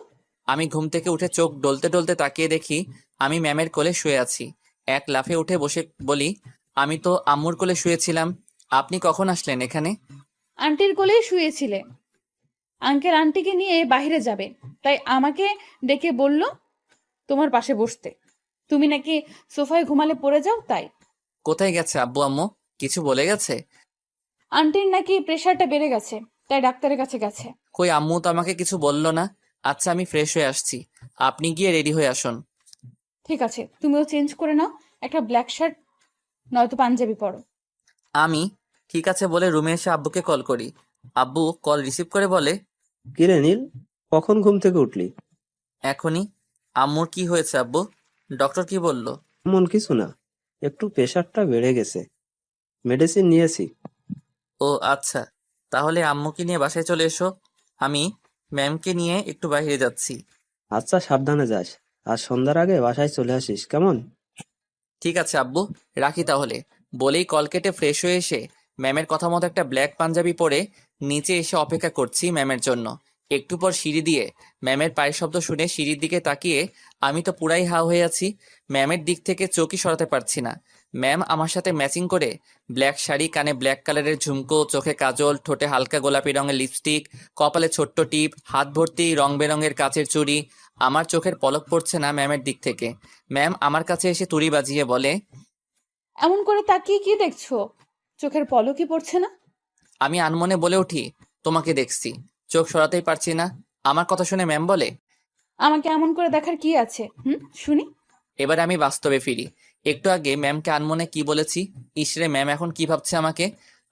আমি ঘুম থেকে উঠে চোখ ডলতে ডলতে তাকিয়ে দেখি আমি ম্যামের কোলে শুয়ে আছি। এক লাফে উঠে বসে বলি, আমি তো আম্মুর কোলে শুয়েছিলাম, আপনি কখন আসলেন এখানে? আন্টির কোলেই শুয়েছিলে। আঙ্কেল আন্টিকে নিয়ে বাইরে যাবে, তাই আমাকে ডেকে বলল তোমার পাশে বসতে। তুমি নাকি সোফায় ঘুমালে পড়ে যাও, তাই। কোথায় গেছে আব্বু আম্মু? কিছু বলে গেছে? আন্টির নাকি প্রেশারটা বেড়ে গেছে, তাই ডাক্তারের কাছে গেছে। কই, আম্মু তো আমাকে কিছু বললো না। আচ্ছা, আমি ফ্রেশ হয়ে আসছি, আপনি গিয়ে রেডি হয়ে আসুন। ঠিক আছে, তুমিও চেঞ্জ করে নাও, একটা ব্ল্যাক শার্ট নয়তো পাঞ্জাবি পরো। আমি ঠিক আছে বলে রুমে এসে আব্বুকে কল করি। আব্বু কল রিসিভ করে বলে, কিরে নীল, কখন ঘুম থেকে উঠলি? এখনই। আম্মুর কি হয়েছে আব্বু? ডক্টর কি বলল? এমন কিছু না, একটু প্রেশারটা বেড়ে গেছে, মেডিসিন নিয়েছি। ও আচ্ছা, তাহলে আম্মুকে নিয়ে বাসায় চলে এসো, আমি ম্যামকে নিয়ে একটু বাইরে যাচ্ছি। আচ্ছা, সাবধানে যাস, আর সন্ধ্যার আগে বাসায় চলে আসিস, কেমন? ঠিক আছে আব্বু, রাখি তাহলে। বলেই কল কেটে ফ্রেশ হয়ে এসে ম্যামের কথা মতো একটা ব্ল্যাক পাঞ্জাবি পরে নিচে এসে অপেক্ষা করছি ম্যামের জন্য। একটু পর সিঁড়ি দিয়ে ম্যামের পায়ের শব্দ শুনে সিঁড়ির দিকে তাকিয়ে আমি তো পুরাই হাও হয়ে আছি। ম্যামের দিক থেকে চোখই সরাতে পারছি না। ম্যাম আমার সাথে ম্যাচিং করে ব্ল্যাক শাড়ি, কানে ব্ল্যাক কালারের ঝুমকো, চোখে কাজল, ঠোঁটে হালকা গোলাপি রঙের লিপস্টিক, কপালে ছোট্ট টিপ, হাত ভর্তি রং বেরঙের কাচের চুড়ি। আমার চোখের পলক পড়ছে না ম্যামের দিক থেকে। ম্যাম আমার কাছে এসে তুড়ি বাজিয়ে বলে, এমন করে তাকিয়ে কি দেখছো? চোখের পলকই পড়ছে না? আমি আনমনে বলে উঠি, তোমাকে দেখছি, চোখ সরাতেই পারছি না। আমার কথা শুনে ম্যাম বলে, আমাকে এমন করে দেখার কি আছে, শুনি। এবার আমি বাস্তবে ফিরি। একটু আগে ম্যামকে আনমনে কি বলেছি, ইসরে ম্যাম এখন কি ভাবছে আমাকে।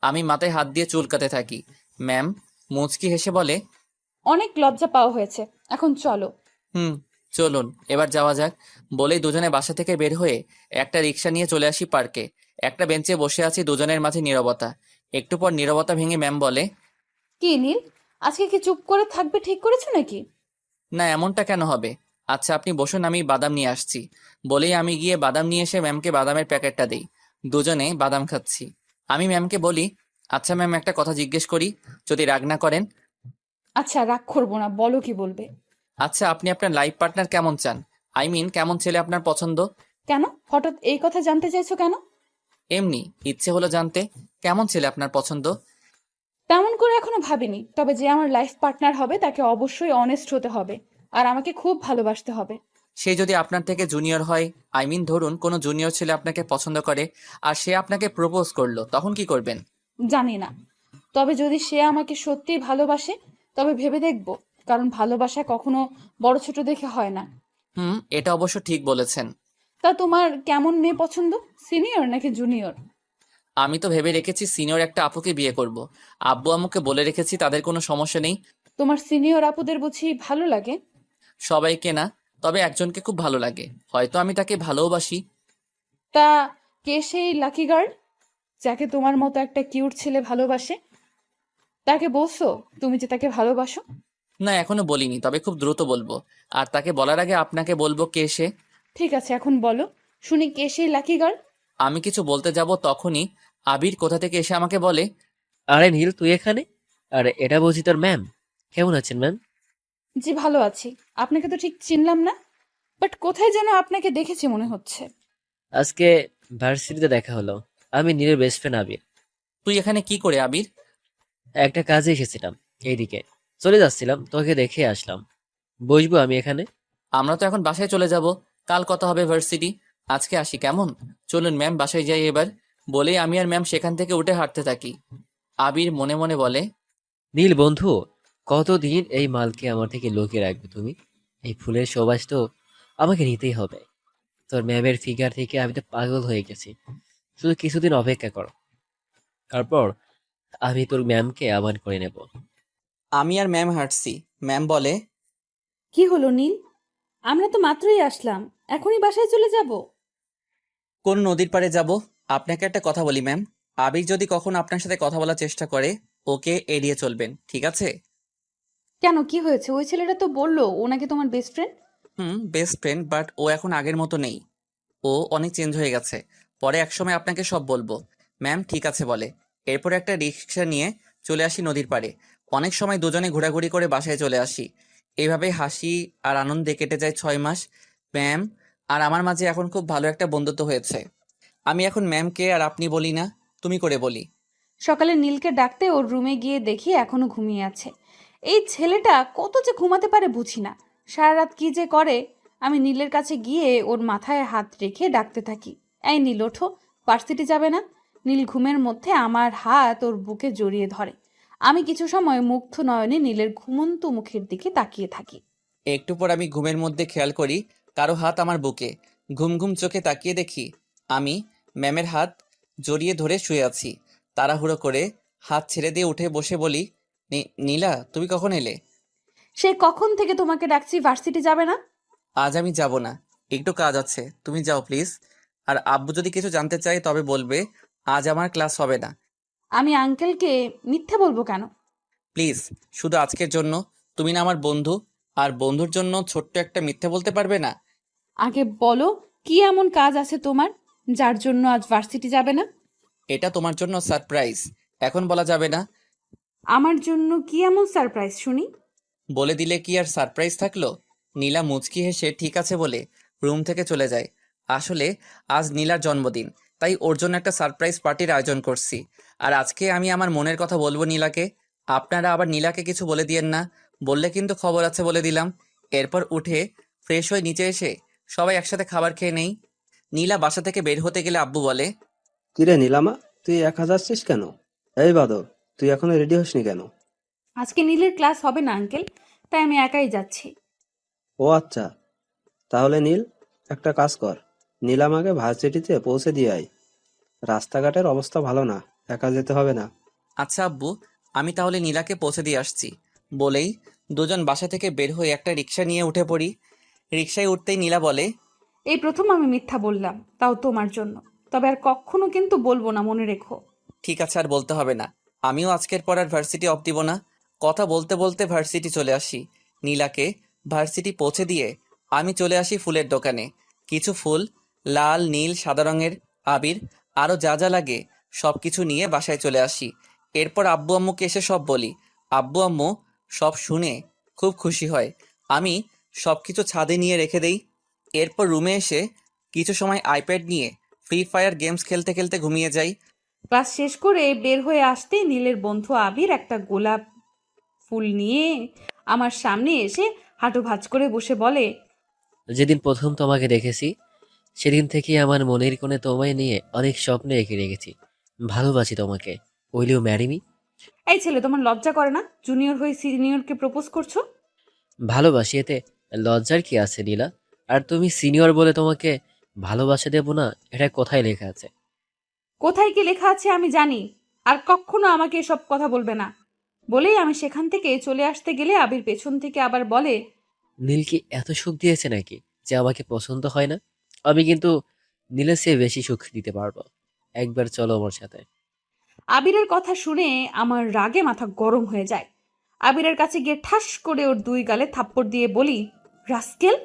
আমি মাথায় হাত দিয়ে চুলকাতে থাকি। ম্যাম মুচকি হেসে বলে, অনেক লজ্জা পাওয়া হয়েছে, এখন চলো। হুম, চলুন এবার যাওয়া যাক। বলেই দুজনে বাসা থেকে বের হয়ে একটা রিক্সা নিয়ে চলে আসি পার্কে। একটা বেঞ্চে বসে আছি, দুজনের মাঝে নীরবতা। একটু পর নীরবতা ভেঙে ম্যাম বলে, কি নীল, আজকে কি চুপ করে থাকবে ঠিক করেছো নাকি? না এমনটা কেন হবে? আচ্ছা আপনি বসুন, আমি বাদাম নিয়ে আসছি। বলেই আমি গিয়ে বাদাম নিয়ে এসে ম্যামকে বাদামের প্যাকেটটা দিই। দুজনে বাদাম খাচ্ছি। আমি ম্যামকে বলি, আচ্ছা ম্যাম একটা কথা জিজ্ঞেস করি, যদি রাগ না করেন। আচ্ছা, রাগ করবো না, বলো কি বলবে। আচ্ছা আপনি আপনার লাইফ পার্টনার কেমন চান? আই মিন কেমন ছেলে আপনার পছন্দ? কেন হঠাৎ এই কথা জানতে চাইছো কেন? এমনি ইচ্ছে হলো জানতে, কেমন ছেলে আপনার পছন্দ? তেমন করে এখনো ভাবিনি, তবে যে আমার লাইফ পার্টনার হবে তাকে অবশ্যই অনেস্ট হতে হবে, আর আমাকে খুব ভালোবাসতে হবে। সে যদি আপনার থেকে জুনিয়র হয়, আই মিন ধরুন কোনো জুনিয়র ছেলে আপনাকে পছন্দ করে আর সে আপনাকে প্রপোজ করলো, তখন কি করবেন? জানি না, তবে যদি সে আমাকে সত্যিই ভালোবাসে তবে ভেবে দেখবো, কারণ ভালোবাসা কখনো বড় ছোট দেখে হয় না। হুম, এটা অবশ্য ঠিক বলেছেন। তা তোমার কেমন মেয়ে পছন্দ, সিনিয়র নাকি জুনিয়র? আমি তো ভেবে রেখেছি সিনিয়র একটা আপুকে বিয়ে করব। আব্বু আম্মুকে বলে রেখেছি, তাদের কোনো সমস্যা নেই। তোমার সিনিয়র আপুদের বুঝি ভালো লাগে? সবাইকে না, তবে একজনকে খুব ভালো লাগে, হয়তো আমি তাকে ভালোবাসি। তা কে সেই লাকি গার্ল যাকে তোমার মতো একটা কিউট ছেলে ভালোবাসে? তাকে বলছো তুমি যে তাকে ভালোবাসো? না এখনো বলিনি, তবে খুব দ্রুত বলবো। আর তাকে বলার আগে আপনাকে বলবো কে সে। ঠিক আছে, এখন বলো শুনি, কে সেই লাকি গার্ল? আমি কিছু বলতে যাব তখনই আবির কোথা থেকে এসে আমাকে বলে, আরে নীল, তুই এখানে? আরে এটা বুঝি তোর ম্যাম। কেমন আছেন ম্যাম? জি ভালো আছি, আপনাকে তো ঠিক চিনলাম না, বাট কোথায় যেন আপনাকে দেখেছি মনে হচ্ছে। আজকে ভার্সিটিতে দেখা হলো। আমি নীলের বেস্ট ফ্রেন্ড আবির। তুই এখানে কি করে আবির? একটা কাজে এসেছিলাম, এইদিকে চলে যাচ্ছিলাম, তোকে দেখে আসলাম। বসবো আমি এখানে? আমরা তো এখন বাসায় চলে যাব, কাল কথা হবে ভার্সিটি। আজকে আসি কেমন? চলুন ম্যাম বাসায় যাই এবার। বলেই আমি আর ম্যাম সেখান থেকে উঠে হাঁটতে থাকি। আবির মনে মনে বলে, নীল বন্ধু, কতদিন এই মালকে আমার থেকে লুকিয়ে রাখবে তুমি? এই ফুলের সুবাস তো আমাকে নিতেই হবে। তোর ম্যামের ফিগার থেকে আমি তো পাগল হয়ে গেছি। শুধু কিছুদিন অপেক্ষা কর, তারপর আমি তোর ম্যামকে আহ্বান করে নেব। আমি আর ম্যাম হাঁটছি। ম্যাম বলে, কি হলো নীল, আমরা তো মাত্রই আসলাম, এখনই বাসায় চলে যাব? কোন নদীর পাড়ে যাব? আপনাকে একটা কথা বলি ম্যাম, আবির যদি কখন আপনার সাথে কথা বলার চেষ্টা করে, ওকে এড়িয়ে চলবেন, ঠিক আছে? কেন, কি হয়েছে? ওই ছেলেটা তো বললো ও নাকি তোমার best friend. Best friend, but ও এখন আগের মতো নেই। ও অনেক চেঞ্জ হয়ে গেছে। পরে একসময় আপনাকে সব বলবো। ম্যাম ঠিক আছে বলে। এরপরে একটা রিক্সা নিয়ে চলে আসি নদীর পাড়ে। অনেক সময় দুজনে ঘোরাঘুরি করে বাসায় চলে আসি। এইভাবে হাসি আর আনন্দে কেটে যায় 6 মাস। ম্যাম আর আমার মাঝে এখন খুব ভালো একটা বন্ধুত্ব হয়েছে। আমি এখন ম্যামকে আর আপনি বলি না, তুমি করে বলি। সকালে নীলকে ডাকতে ওর রুমে গিয়ে দেখি এখনো ঘুমিয়ে আছে। এই ছেলেটা কত যে ঘুমাতে পারে বুঝি না। সারা রাত কি যে করে। আমি নীলের কাছে গিয়ে ওর মাথায় হাত রেখে ডাকতে থাকি, এই নীল ওঠো, ভার্সিটি যাবে না? নীল ঘুমের মধ্যে আমার হাত ওর বুকে জড়িয়ে ধরে। আমি কিছু সময় মুগ্ধ নয়নে নীলের ঘুমন্ত মুখের দিকে তাকিয়ে থাকি। একটু পর আমি ঘুমের মধ্যে খেয়াল করি কারো হাত আমার বুকে। ঘুম ঘুম চোখে তাকিয়ে দেখি আমি ম্যামের হাত জড়িয়ে ধরে শুয়ে আছি। তাড়াহুড়ো করে হাত ছেড়ে দিয়ে উঠে বসে বলি, নীলা তুমি কখন এলে? সে কখন থেকে তোমাকে ডাকছি, ভার্সিটি যাবে না? আজ আমি যাব না, একটু কাজ আছে, তুমি যাও প্লিজ। আর আব্বু যদি কিছু জানতে চায় তবে বলবে আজ আমার ক্লাস হবে না। আমি আঙ্কেলকে মিথ্যে বলবো কেন? প্লিজ, শুধু আজকের জন্য। তুমি না আমার বন্ধু, আর বন্ধুর জন্য ছোট্ট একটা মিথ্যে বলতে পারবে না? আগে বলো, কি এমন কাজ আছে তোমার যার জন্য আজ ভার্সিটি যাবে না? এটা তোমার জন্য সারপ্রাইজ, এখন বলা যাবে না। আমার জন্য কি এমন সারপ্রাইজ শুনি? বলে দিলে কি আর সারপ্রাইজ থাকলো? নীলা মুচকি হেসে ঠিক আছে বলে রুম থেকে চলে যায়। আসলে আজ নীলার জন্মদিন, তাই ওর জন্য একটা সারপ্রাইজ পার্টির আয়োজন করছি। আর আজকে আমি আমার মনের কথা বলবো নীলাকে। আপনারা আবার নীলাকে কিছু বলে দিয়েন না, বললে কিন্তু খবর আছে বলে দিলাম। এরপর উঠে ফ্রেশ হয়ে নিচে এসে সবাই একসাথে খাবার খেয়ে নেই। নীলা বাসা থেকে বের হতে গেলে আব্বু বলে, কিরে নীলামা, তুই একা যাচ্ছিস কেন? এই বাদর, তুই এখনো রেডি হসনি কেন? আজকে নীলের ক্লাস হবে না আঙ্কেল, তাই আমি একাই যাচ্ছি। ও আচ্ছা, তাহলে নীল, একটা কাজ কর, নীলামাকে ভার্সিটিতে পৌঁছে দিয়ে আয়। রাস্তাঘাটের অবস্থা ভালো না, একা যেতে হবে না। আচ্ছা আব্বু, আমি তাহলে নীলাকে পৌঁছে দিয়ে আসছি। বলেই দুজন বাসা থেকে বের হয়ে একটা রিক্সা নিয়ে উঠে পড়ি। রিক্সায় উঠতেই নীলা বলে, এই প্রথম আমি মিথ্যা বললাম, তাও তোমার জন্য। তবে আর কখনো কিন্তু বলবো না, মনে রেখো। ঠিক আছে আর বলতে হবে না। আমিও আজকের পর আর ভার্সিটি অফ দিব না। কথা বলতে বলতে ভার্সিটি চলে আসি। নীলাকে ভার্সিটি পৌঁছে দিয়ে আমি চলে আসি ফুলের দোকানে। কিছু ফুল, লাল নীল সাদা রঙের আবির, আরও যা যা লাগে সব কিছু নিয়ে বাসায় চলে আসি। এরপর আব্বু আম্মুকে এসে সব বলি। আব্বু আম্মু সব শুনে খুব খুশি হয়। আমি সব কিছু ছাদে নিয়ে রেখে দেই। এরপর রুমে এসে কিছু সময় আইপ্যাড নিয়ে ফ্রি ফায়ার গেমস খেলতে খেলতে ঘুমিয়ে যাই। ক্লাস শেষ করে বের হয়ে আসতেই নীলের বন্ধু আবির একটা গোলাপ ফুল নিয়ে আমার সামনে এসে হাঁটু ভাঁজ করে বসে বলে, যেদিন প্রথম তোমাকে দেখেছি সেদিন থেকে আমার মনের কোণে তোমায় নিয়ে অনেক স্বপ্ন এঁকে রেখেছি। ভালোবাসি তোমাকে। Will you marry me? এই ছেলে, তোমার লজ্জা করে না জুনিয়র হয়ে সিনিয়রকে প্রপোজ করছো? ভালোবাসি, এতে লজ্জার কি আছে নীলা? আর তুমি সিনিয়র বলে তোমাকে ভালোবাসা দেব না, এটা কোথায় লেখা আছে? কোথায় কি লেখা আছে আমি জানি। আর কখনো আমাকে এসব কথা বলবে না। বলেই আমি সেখান থেকে চলে আসতে গেলে আবির পেছন থেকে আবার বলে, নীল কি এত সুখ দিয়েছে নাকি যে আমাকে পছন্দ হয় না? আমি কিন্তু নীলের চেয়ে বেশি সুখ দিতে পারবো। একবার চলো আমার সাথে। আবিরের কথা শুনে আমার রাগে মাথা গরম হয়ে যায়। আবিরের কাছে গিয়ে ঠাস করে ওর দুই গালে থাপ্পড় দিয়ে বলি, রাস্কেল,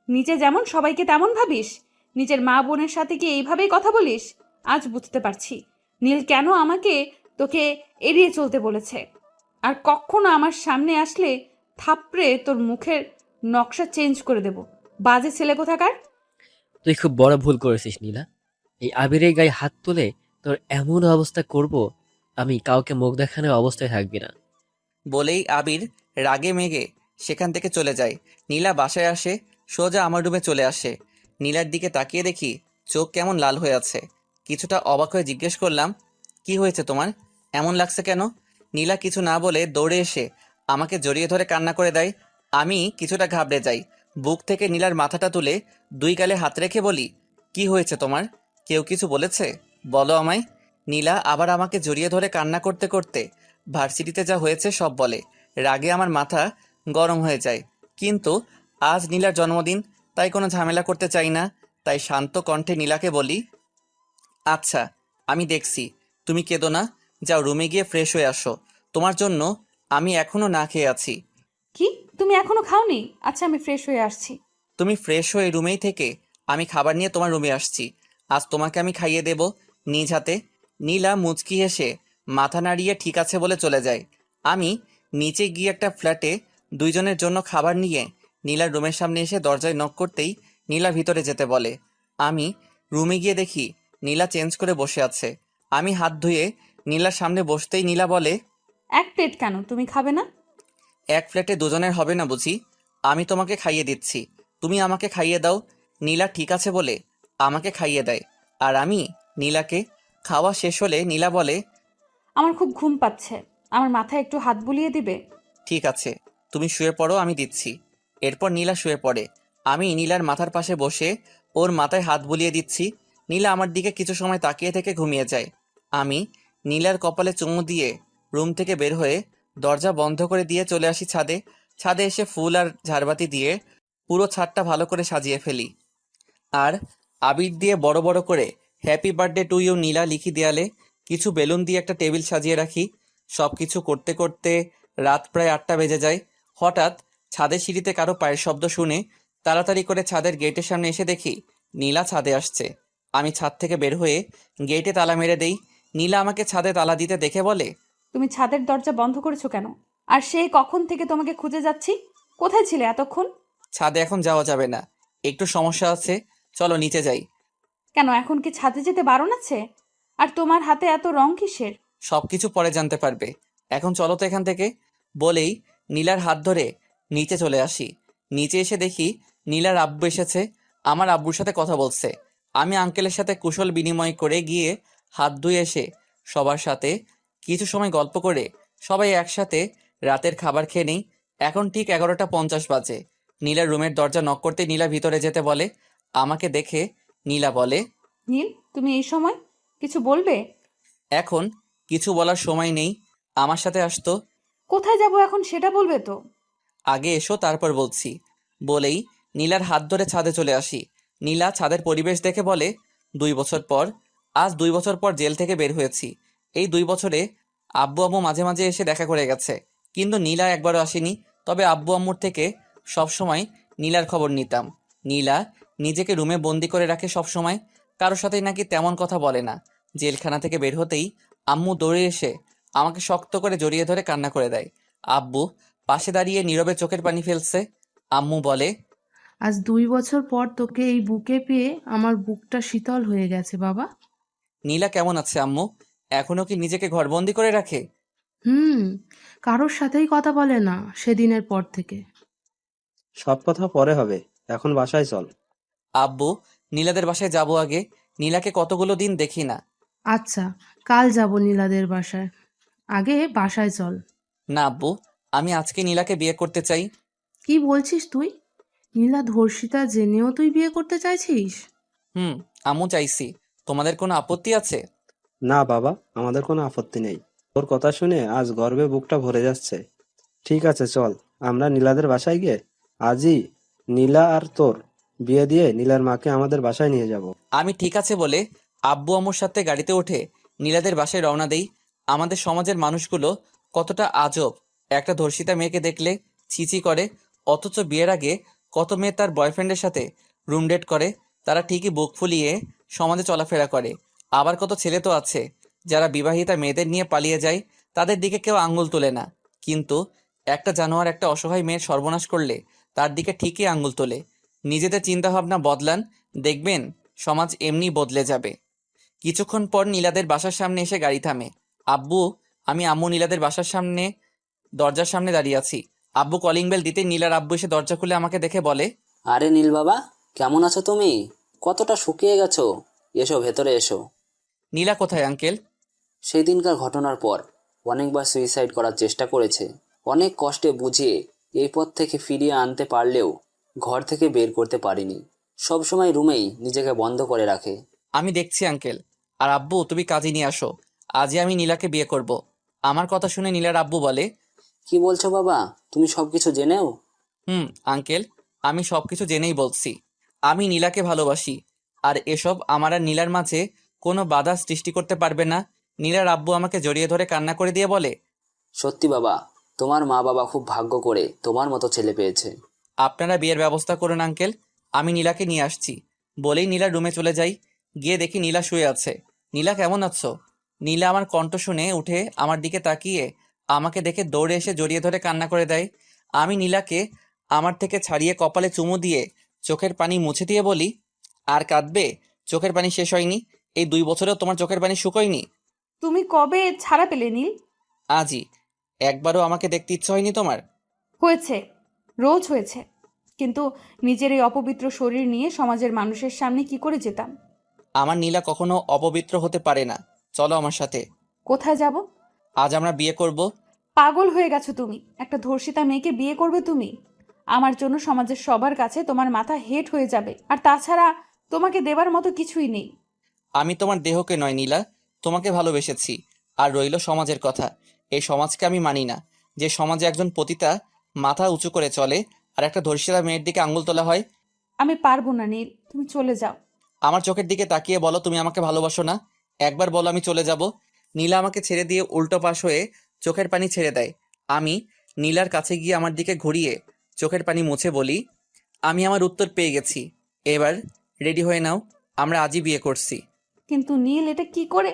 নিজে যেমন সবাইকে তেমন ভাবিস? নিজের মা বোনের সাথে কি এইভাবেই কথা বলিস? আজ বুঝতে পারছি নীল কেন আমাকে তোকে এড়িয়ে চলতে বলেছে। আর কখনো আমার সামনে আসলে থাপড়ে তোর মুখের নকশা চেঞ্জ করে দেব, বাজে ছেলে কোথাকার। তুই খুব বড় ভুল করেছিস নীলা। এই আবিরের গায়ে হাত তুলে তোর এমন অবস্থা করব, আমি কাউকে মুখ দেখানোর অবস্থায় থাকবি না। বলেই আবির রাগে মেগে সেখান থেকে চলে যায়। নীলা বাসায় আসে, সোজা আমার রুমে চলে আসে। নীলার দিকে তাকিয়ে দেখি চোখ কেমন লাল হয়ে আছে। কিছুটা অবাক হয়ে জিজ্ঞেস করলাম, কি হয়েছে তোমার, এমন লাগছে কেন? নীলা কিছু না বলে দৌড়ে এসে আমাকে জড়িয়ে ধরে কান্না করে দেয়। আমি কিছুটা ঘাবড়ে যাই। বুক থেকে নীলার মাথাটা তুলে দুই গালে হাত রেখে বলি, কি হয়েছে তোমার? কেউ কিছু বলেছে? বলো আমায়। নীলা আবার আমাকে জড়িয়ে ধরে কান্না করতে করতে ভার্সিটিতে যা হয়েছে সব বলে। রাগে আমার মাথা গরম হয়ে যায়। কিন্তু আজ নীলার জন্মদিন, তাই কোনো ঝামেলা করতে চাই না। তাই শান্ত কণ্ঠে নীলাকে বলি, আচ্ছা আমি দেখছি, তুমি কেঁদো না, যাও রুমে গিয়ে ফ্রেশ হয়ে আসো। তোমার জন্য আমি এখনো না খেয়ে আছি। কি, তুমি এখনো খাওনি? আচ্ছা, আমি ফ্রেশ হয়ে আসছি। তুমি ফ্রেশ হয়ে রুমেই থেকে আমি খাবার নিয়ে তোমার রুমে আসছি। আজ তোমাকে আমি খাইয়ে দেব নিজ হাতে। নীলা মুচকি হেসে মাথা নাড়িয়ে ঠিক আছে বলে চলে যায়। আমি নিচে গিয়ে একটা ফ্ল্যাটে দুইজনের জন্য খাবার নিয়ে নীলার রুমের সামনে এসে দরজায় নক করতেই নীলা ভিতরে যেতে বলে। আমি রুমে গিয়ে দেখি নীলা চেঞ্জ করে বসে আছে। আমি হাত ধুয়ে নীলার সামনে বসতেই নীলা বলে, এক প্লেট কেন, তুমি খাবে না? এক ফ্ল্যাটে দুজনের হবে না বুঝি? আমি তোমাকে খাইয়ে দিচ্ছি, তুমি আমাকে খাইয়ে দাও। নীলা ঠিক আছে বলে আমাকে খাইয়ে দেয়, আর আমি নীলাকে। খাওয়া শেষ হলে নীলা বলে, আমার খুব ঘুম পাচ্ছে, আমার মাথায় একটু হাত বুলিয়ে দিবে? ঠিক আছে, তুমি শুয়ে পড়ো, আমি দিচ্ছি। এরপর নীলা শুয়ে পড়ে। আমি নীলার মাথার পাশে বসে ওর মাথায় হাত বুলিয়ে দিচ্ছি। নীলা আমার দিকে কিছু সময় তাকিয়ে থেকে ঘুমিয়ে যায়। আমি নীলার কপালে চুমু দিয়ে রুম থেকে বের হয়ে দরজা বন্ধ করে দিয়ে চলে আসি ছাদে। ছাদে এসে ফুল আর ঝাড়বাতি দিয়ে পুরো ছাদটা ভালো করে সাজিয়ে ফেলি। আর আবির দিয়ে বড় বড় করে হ্যাপি বার্থডে টু ইউ নীলা লিখি দেয়ালে। কিছু বেলুন দিয়ে একটা টেবিল সাজিয়ে রাখি। সব কিছু করতে করতে রাত প্রায় 8টা বেজে যায়। হঠাৎ ছাদের সিঁড়িতে কারো পায়ের শব্দ শুনে তাড়াতাড়ি করে ছাদের গেটের সামনে এসে দেখি নীলা ছাদে আসছে। আমি ছাদ থেকে বের হয়ে গেটে তালা মেরে দেই। নীলা আমাকে ছাদে তালা দিতে দেখে বলে, তুমি ছাদের দরজা বন্ধ করেছো কেন? আর সেই কখন থেকে তোমাকে খুঁজে যাচ্ছি, কোথায় ছিলে এতক্ষণ? ছাদে এখন যাওয়া যাবে না, একটু সমস্যা আছে, চলো নিচে যাই। কেন, এখন কি ছাদে যেতে বারণ আছে? আর তোমার হাতে এত রং কিসের? সবকিছু পরে জানতে পারবে, এখন চলো তো এখান থেকে। বলেই নীলার হাত ধরে নিচে চলে আসি। নিচে এসে দেখি নীলার আব্বু এসেছে, আমার আব্বুর সাথে কথা বলছে। আমি আঙ্কেলের সাথে কুশল বিনিময় করে গিয়ে হাত ধুয়ে এসে সবার সাথে কিছু সময় গল্প করে সবাই একসাথে রাতের খাবার খেয়ে নেই। এখন ঠিক 11টা 50 বাজে। নীলার রুমের দরজা নক করতে নীলা ভিতরে যেতে বলে। আমাকে দেখে নীলা বলে, নীল, তুমি এই সময় কিছু বলবে? এখন কিছু বলার সময় নেই, আমার সাথে আসতো। কোথায় যাব এখন সেটা বলবে তো? আগে এসো তারপর বলছি। বলেই নীলার হাত ধরে ছাদে চলে আসি। নীলা ছাদের পরিবেশ দেখে বলে, 2 বছর পর, আজ 2 বছর পর জেল থেকে বের হয়েছি। এই 2 বছরে আব্বু আম্মু মাঝে মাঝে এসে দেখা করে গেছে, কিন্তু নীলা একবারও আসেনি। তবে আব্বু আম্মুর থেকে সবসময় নীলার খবর নিতাম। নীলা নিজেকে রুমে বন্দি করে রাখে সবসময়, কারোর সাথেই নাকি তেমন কথা বলে না। জেলখানা থেকে বের হতেই আম্মু দৌড়ে এসে আমাকে শক্ত করে জড়িয়ে ধরে কান্না করে দেয়। আব্বু পাশে দাঁড়িয়ে নীরবে চোখের পানি ফেলছে। আম্মু বলে, আজ 2 বছর পর তোকে এই বুকে পেয়ে আমার বুকটা শীতল হয়ে গেছে বাবা। নীলা কেমন আছে আম্মু? এখনো কি নিজেকে ঘরবন্দি করে রাখে? হুম, কারোর সাথেই কথা বলে না সেদিনের পর থেকে। সব কথা পরে হবে, এখন বাসায় চল। আব্বু, নীলাদের বাসায় যাব আগে। নীলাকে কতগুলো দিন দেখি না। আচ্ছা, কাল যাব নীলাদের বাসায়, আগে বাসায় চল। না আব্বু, আমি আজকে নীলাকে বিয়ে করতে চাই। কি বলছিস তুই? নীলা ধর্ষিতা জেনেও তুই বিয়ে করতে চাইছিস? হুম, আম্মু চাইছি। তোমাদের কোনো আপত্তি আছে? না বাবা, আমাদের কোনো আপত্তি নেই। তোর কথা শুনে আজ গর্বে বুকটা ভরে যাচ্ছে। ঠিক আছে চল, আমরা নীলাদের বাসায় গিয়ে আজই নীলা আর তোর বিয়ে দিয়ে নীলার মাকে আমাদের বাসায় নিয়ে যাব। আমি ঠিক আছে বলে আব্বু আম্মুর সাথে গাড়িতে উঠে নীলাদের বাসায় রওনা দেই। আমাদের সমাজের মানুষগুলো কতটা আজব। একটা ধর্ষিতা মেয়েকে দেখলে ছিছি করে, অথচ বিয়ের আগে কত মেয়ে তার বয়ফ্রেন্ডের সাথে রুম ডেট করে। তারা ঠিকই বুক ফুলিয়ে সমাজে চলাফেরা করে। আবার কত ছেলে তো আছে যারা বিবাহিতা মেয়েদের নিয়ে পালিয়ে যায়, তাদের দিকে কেউ আঙ্গুল তোলে না। কিন্তু একটা জানোয়ার একটা অসহায় মেয়ের সর্বনাশ করলে তার দিকে ঠিকই আঙ্গুল তোলে। নিজেদের চিন্তাভাবনা বদলান, দেখবেন সমাজ এমনি বদলে যাবে। কিছুক্ষণ পর নীলাদের বাসার সামনে এসে গাড়ি থামে। আব্বু, আমি আম্মু নীলাদের বাসার সামনে দরজার সামনে দাঁড়িয়ে আছি। আব্বু কলিং বেল দিতে নীলার আব্বু এসে দরজা খুলে আমাকে দেখে বলে, আরে নীল বাবা, কেমন আছো তুমি? কতটা শুকিয়ে গেছো। এসো ভেতরে এসো। নীলা কোথায় আঙ্কেল? সেই দিনকার ঘটনার পর অনেকবার সুইসাইড করার চেষ্টা করেছে। অনেক কষ্টে বুঝিয়ে এই পথ থেকে ফিরিয়ে আনতে পারলেও ঘর থেকে বের করতে পারিনি। সবসময় রুমেই নিজেকে বন্ধ করে রাখে। আমি দেখছি আঙ্কেল। আর আব্বু, তুমি কাজে নিয়ে আসো, আজই আমি নীলাকে বিয়ে করব। আমার কথা শুনে নীলার আব্বু বলে, কি বলছো বাবা, তুমি সবকিছু জেনেও? হুম আঙ্কেল, আমি সবকিছু জেনেই বলছি। আমি নীলাকে ভালোবাসি, আর এসব আমার আর নীলার মাঝে কোনো বাধা সৃষ্টি করতে পারবে না। নীলার আব্বু আমাকে জড়িয়ে ধরে কান্না করে দিয়ে বলে, সত্যি বাবা, তোমার মা বাবা খুব ভাগ্য করে তোমার মতো ছেলে পেয়েছে। আপনারা বিয়ের ব্যবস্থা করুন আঙ্কেল, আমি নীলাকে নিয়ে আসছি। বলেই নীলা রুমে চলে যাই। গিয়ে দেখি নীলা শুয়ে আছে। নীলা কেমন আছো? নীলা আমার কণ্ঠ শুনে উঠে আমার দিকে তাকিয়ে আমাকে দেখে দৌড়ে এসে জড়িয়ে ধরে কান্না করে দেয়। আমি নীলাকে আমার থেকে ছাড়িয়ে কপালে চুমু দিয়ে চোখের পানি মুছে দিয়ে বলি, আর কাঁদবে? চোখের পানি শেষ হয়নি? এই 2 বছরেও তোমার চোখের পানি শুকোয়নি? তুমি কবে ছাড়া পেলে নীল? আজই। একবারও আমাকে দেখতে ইচ্ছে হয়নি তোমার? হয়েছে, রোজ হয়েছে, কিন্তু নিজের এই অপবিত্র শরীর নিয়ে সমাজের মানুষের সামনে কি করে যেতাম? আমার নীলা কখনো অপবিত্র হতে পারে না। চলো আমার সাথে। কোথায় যাব? আজ আমরা বিয়ে করব। পাগল হয়ে গেছো তুমি? একটা ধর্ষিতা মেয়েকে বিয়ে করবে তুমি? আমার জন্য সমাজের সবার কাছে তোমার মাথা হেট হয়ে যাবে, আর তাছাড়া তোমাকে দেবার মতো কিছুই নেই। আমি তোমার দেহকে নয় নীলা, তোমাকে ভালোবেসেছি। আর রইল সমাজের কথা। এই সমাজকে আমি মানি না, যে সমাজে একজন পতিতা মাথা উঁচু করে চলে আর একটা ধর্ষিতা মেয়ের দিকে আঙুল তোলা হয়। আমি পারবো না নীল, তুমি চলে যাও। আমার চোখের দিকে তাকিয়ে বলো তুমি আমাকে ভালোবাসো না। একবার বলো আমি চলে যাব। নীলা আমাকে ছেড়ে দিয়ে উল্টো পাশ হয়ে চোখের পানি ছেড়ে দেয়। আমি নীলার কাছে গিয়ে আমার দিকে ঘুরিয়ে চোখের পানি মুছে বলি, আমি আমার উত্তর পেয়ে গেছি। এবার রেডি হয়ে নাও, আমরা আজই বিয়ে করছি। কিন্তু নীল, এটা কি করে?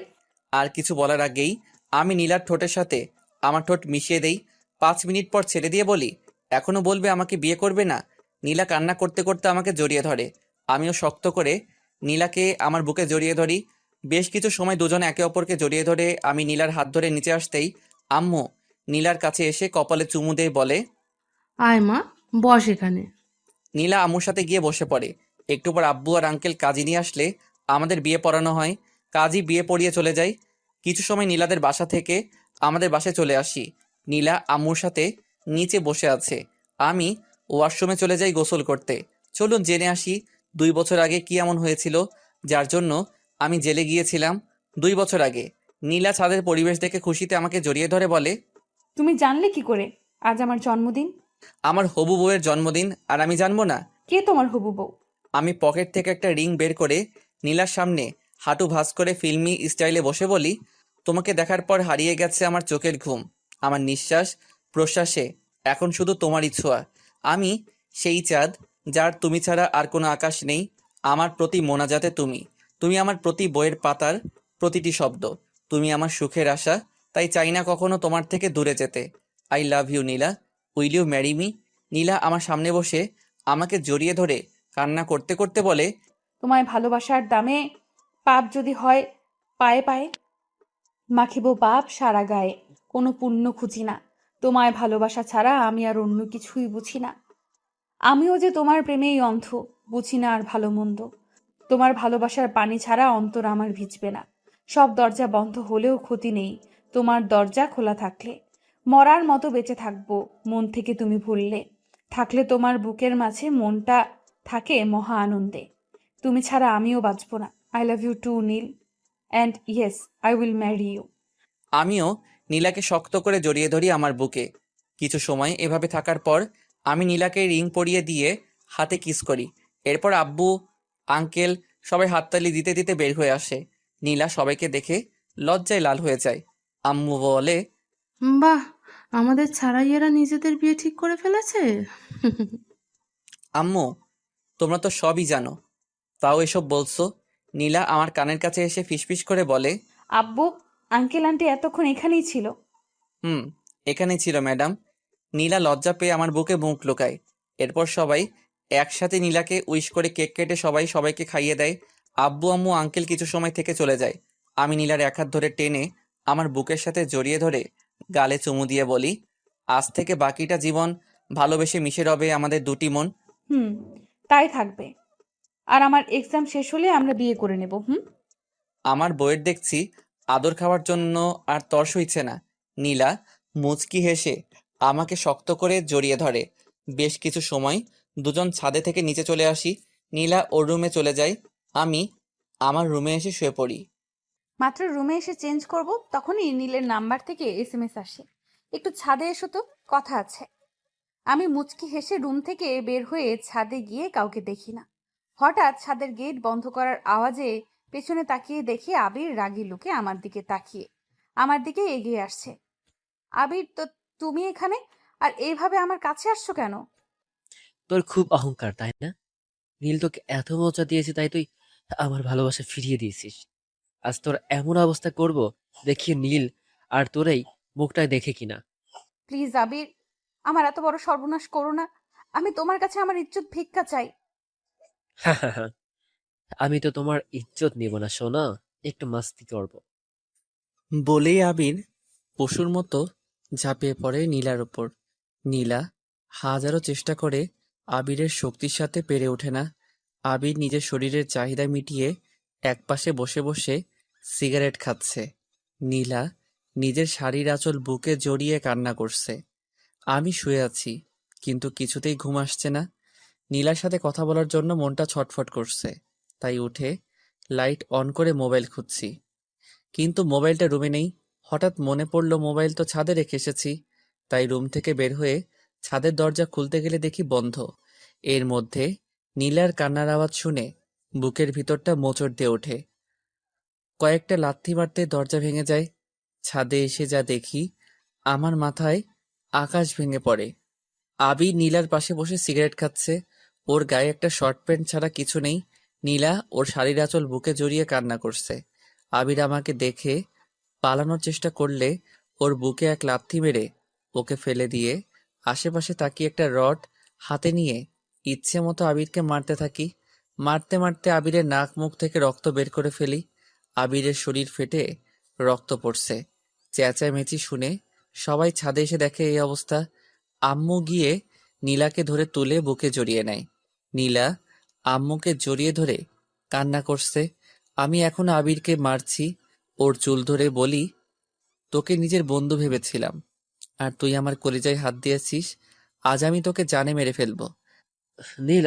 আর কিছু বলার আগেই আমি নীলার ঠোঁটের সাথে আমার ঠোঁট মিশিয়ে দেই। 5 মিনিট পর ছেড়ে দিয়ে বলি, এখনো বলবে আমাকে বিয়ে করবে না? নীলা কান্না করতে করতে আমাকে জড়িয়ে ধরে। আমিও শক্ত করে নীলাকে আমার বুকে জড়িয়ে ধরি। বেশ কিছু সময় দুজনে একে অপরকে জড়িয়ে ধরে আমি নীলার হাত ধরে নিচে আসতেই আম্মু নীলার কাছে এসে কপালে চুমু দিয়ে বলে, আয় মা, বস এখানে। নীলা আম্মুর সাথে গিয়ে বসে পড়ে। একটু পর আব্বু আর আঙ্কেল কাজী নিয়ে আসলে আমাদের বিয়ে পড়ানো হয়। কাজী বিয়ে পড়িয়ে চলে যায়। কিছু সময় নীলাদের বাসা থেকে আমাদের বাসায় চলে আসি। নীলা আম্মুর সাথে নিচে বসে আছে। আমি ওয়াশরুমে চলে যাই গোসল করতে। চলুন জেনে আসি 2 বছর আগে কি এমন হয়েছিল যার জন্য আমি জেলে গিয়েছিলাম। 2 বছর আগে নীলা ছাদের পরিবেশ দেখে খুশিতে আমাকে জড়িয়ে ধরে বলে, তুমি জানলে কি করে আজ আমার জন্মদিন? আমার হবু বউয়ের জন্মদিন আর আমি জানবো না? কে তোমার হবু বউ? আমি পকেট থেকে একটা রিং বের করে নীলার সামনে হাঁটু ভাঁজ করে ফিল্মি স্টাইলে বসে বলি, তোমাকে দেখার পর হারিয়ে গেছে আমার চোখের ঘুম, আমার নিঃশ্বাস প্রশ্বাসে এখন শুধু তোমারই ছোঁয়া। আমি সেই চাঁদ যার তুমি ছাড়া আর কোনো আকাশ নেই। আমার প্রতি মোনাজাতে তুমি, তুমি আমার প্রতি বইয়ের পাতার প্রতিটি শব্দ, তুমি আমার সুখের আশা। তাই চাই না কখনো তোমার থেকে দূরে যেতে। I love you Neela, will you marry me? Neela আমার সামনে বসে আমাকে জড়িয়ে ধরে কান্না করতে করতে বলে, তোমায় ভালোবাসার দামে পাপ যদি হয় পায়ে পায়ে মাখিব পাপ সারা গায়ে, কোনো পুণ্য খুঁজি না। তোমায় ভালোবাসা ছাড়া আমি আর অন্য কিছুই বুঝি না। আমিও যে তোমার প্রেমেই অন্ধ, বুঝি না আর ভালো মন্দ। তোমার ভালোবাসার পানি ছাড়া অন্তর আমার ভিজবে না। সব দরজা বন্ধ হলেও ক্ষতি নেই তোমার দরজা খোলা থাকলে। মরার মতো বেঁচে থাকবো মন থেকে তুমি ভুললে। থাকলে তোমার বুকের মাঝে মনটা থাকে মহা আনন্দে। তুমি ছাড়া আমিও বাঁচব না। I love you too Neel, and yes I will marry you. আমিও নীলাকে শক্ত করে জড়িয়ে ধরি আমার বুকে। কিছু সময় এভাবে থাকার পর আমি নীলাকে রিং পরিয়ে দিয়ে হাতে কিস করি। এরপর আব্বু আঙ্কেল সবাই হাততালি দিতে দিতে বের হয়ে আসে। নীলা সবাইকে দেখে লজ্জায় লাল হয়ে যায়। আম্মু বলে, বাহ, আমাদের ছাড়াই এরা নিজেদের বিয়ে ঠিক করে ফেলেছে। আম্মু তোমরা তো সবই জানো, তাও এসব বলছো? নীলা আমার কানের কাছে এসে ফিসফিস করে বলে, আব্বু আঙ্কেল আন্টি এতক্ষণ এখানেই ছিল? হুম, এখানেই ছিল ম্যাডাম। নীলা লজ্জা পেয়ে আমার বুকে মুখ লুকায়। এরপর সবাই একসাথে নীলাকে উইশ করে কেক কেটে সবাই সবাইকে খাইয়ে দেয়। আব্বু আম্মু আঙ্কেল কিছু সময় থেকে চলে যায়। আমি নীলার এক হাত ধরে টেনে আমার বুকের সাথে জড়িয়ে ধরে গালে চুমু দিয়ে বলি, আজ থেকে বাকিটা জীবন ভালোবেসে মিশে রবে আমাদের দুটি মন। হুম, তাই থাকবে। আর আমার এক্সাম শেষ হলে আমরা বিয়ে করে নেব। হুম। আমার বইয়ের দেখছি আদর খাওয়ার জন্য আর তর সইছে না। নীলা মুচকি হেসে আমাকে শক্ত করে জড়িয়ে ধরে। বেশ কিছু সময় দুজন ছাদে থেকে নিচে চলে আসি। নীলা ওর রুমে চলে যায়, আমি আমার রুমে এসে শুয়ে পড়ি। মাত্র রুমে এসে চেঞ্জ করব, তখনই নীলের নাম্বার থেকে এসএমএস আসে, একটু ছাদে এসো তো, কথা আছে। আমি মুচকি হেসে রুম থেকে বের হয়ে ছাদে গিয়ে কাউকে দেখি না। হঠাৎ ছাদের গেট বন্ধ করার আওয়াজে পেছনে তাকিয়ে দেখি আবির রাগী লুকে আমার দিকে তাকিয়ে আমার দিকে এগিয়ে আসছে। আবির, তো তুমি এখানে আর এইভাবে আমার কাছে আসছো কেন? তোর খুব অহংকার, তাই না? নীল তোকে এত মজা দিয়েছে, তাই তুই আমার ভালোবাসা ফিরিয়ে দিয়েছিস। আজ তোর এমন অবস্থা করব, দেখি নীল আর তোর এই মুখটা দেখে কিনা। প্লিজ আবির, আমার এত বড় সর্বনাশ করো না। আমি তোমার কাছে আমার ইজ্জত ভিক্ষা চাই। আমি তো তোমার ইজ্জত নিব না সোনা, একটু মাস্তি করব। বলেই আবির পশুর মতো ঝাঁপিয়ে পড়ে নীলার ওপর। নীলা হাজারো চেষ্টা করে আবিরের শক্তির সাথে পেরে ওঠে না। আবির নিজের শরীরের চাহিদা মিটিয়ে একপাশে বসে বসে সিগারেট খাচ্ছে। নীলা নিজের শাড়ির আঁচল বুকে জড়িয়ে কান্না করছে। আমি শুয়ে আছি, কিন্তু কিছুতেই ঘুম আসছে না। নীলার সাথে কথা বলার জন্য মনটা ছটফট করছে। তাই উঠে লাইট অন করে মোবাইল খুঁজছি, কিন্তু মোবাইলটা রুমে নেই। হঠাৎ মনে পড়ল মোবাইল তো ছাদে রেখে এসেছি। তাই রুম থেকে বের হয়ে ছাদের দরজা খুলতে গেলে দেখি বন্ধ। এর মধ্যে নীলার কান্নার আওয়াজ শুনে বুকের ভিতরটা মোচড় দিয়ে ওঠে। কয়েকটা লাথি মারতে দরজা ভেঙে যায়। ছাদে এসে যা দেখি, আমার মাথায় আকাশ ভেঙে পড়ে। আবি নীলার পাশে বসে সিগারেট খাচ্ছে। ওর গায়ে একটা শর্ট প্যান্ট ছাড়া কিছু নেই। নীলা ওর শাড়ির আঁচল বুকে জড়িয়ে কান্না করছে। আবির আমাকে দেখে পালানোর চেষ্টা করলে ওর বুকে এক লাথি মেরে ওকে ফেলে দিয়ে আশেপাশে তাকিয়ে একটা রড হাতে নিয়ে ইচ্ছে মতো আবিরকে মারতে থাকি। মারতে মারতে আবিরের নাক মুখ থেকে রক্ত বের করে ফেলি। আবিরের শরীর ফেটে রক্ত পড়ছে। চেঁচামেচি শুনে সবাই ছাদে এসে দেখে এই অবস্থা। আম্মু গিয়ে নীলাকে ধরে তুলে বুকে জড়িয়ে নেয়। নীলা আম্মুকে জড়িয়ে ধরে কান্না করছে। আমি এখন আবিরকে মারছি। ওর চুল ধরে বলি, তোকে নিজের বন্ধু ভেবেছিলাম, আর তুই আমার কলিজায় হাত দিয়েছিস। আজ আমি তোকে জানে মেরে ফেলবো। নীল,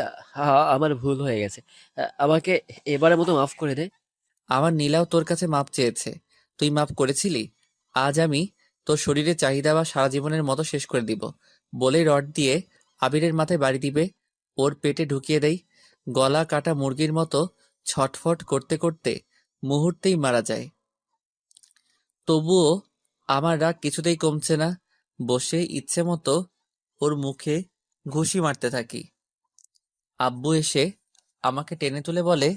আমার ভুল হয়ে গেছে। আমাকে এবারের মতো মাফ করে দে। আমার নীলাও তোর কাছে মাপ চেয়েছে, তুই মাপ করেছিলি। আজ আমি তোর শরীরে চাহিদা বা সারা জীবনের মতো শেষ করে দিব। বলে রড দিয়ে আবিরের মাথায় বাড়ি দিবে। ওর পেটে ঢুকিয়ে দেই। গলা কাটা মুরগির মতো ছটফট করতে করতে মুহূর্তেই মারা যায়। তবুও আমার রাগ কিছুতেই কমছে না। বসে ইচ্ছে মতো ওর মুখে ঘুষি মারতে থাকি। আব্বু এসে আমাকে টেনে তুলে বলে,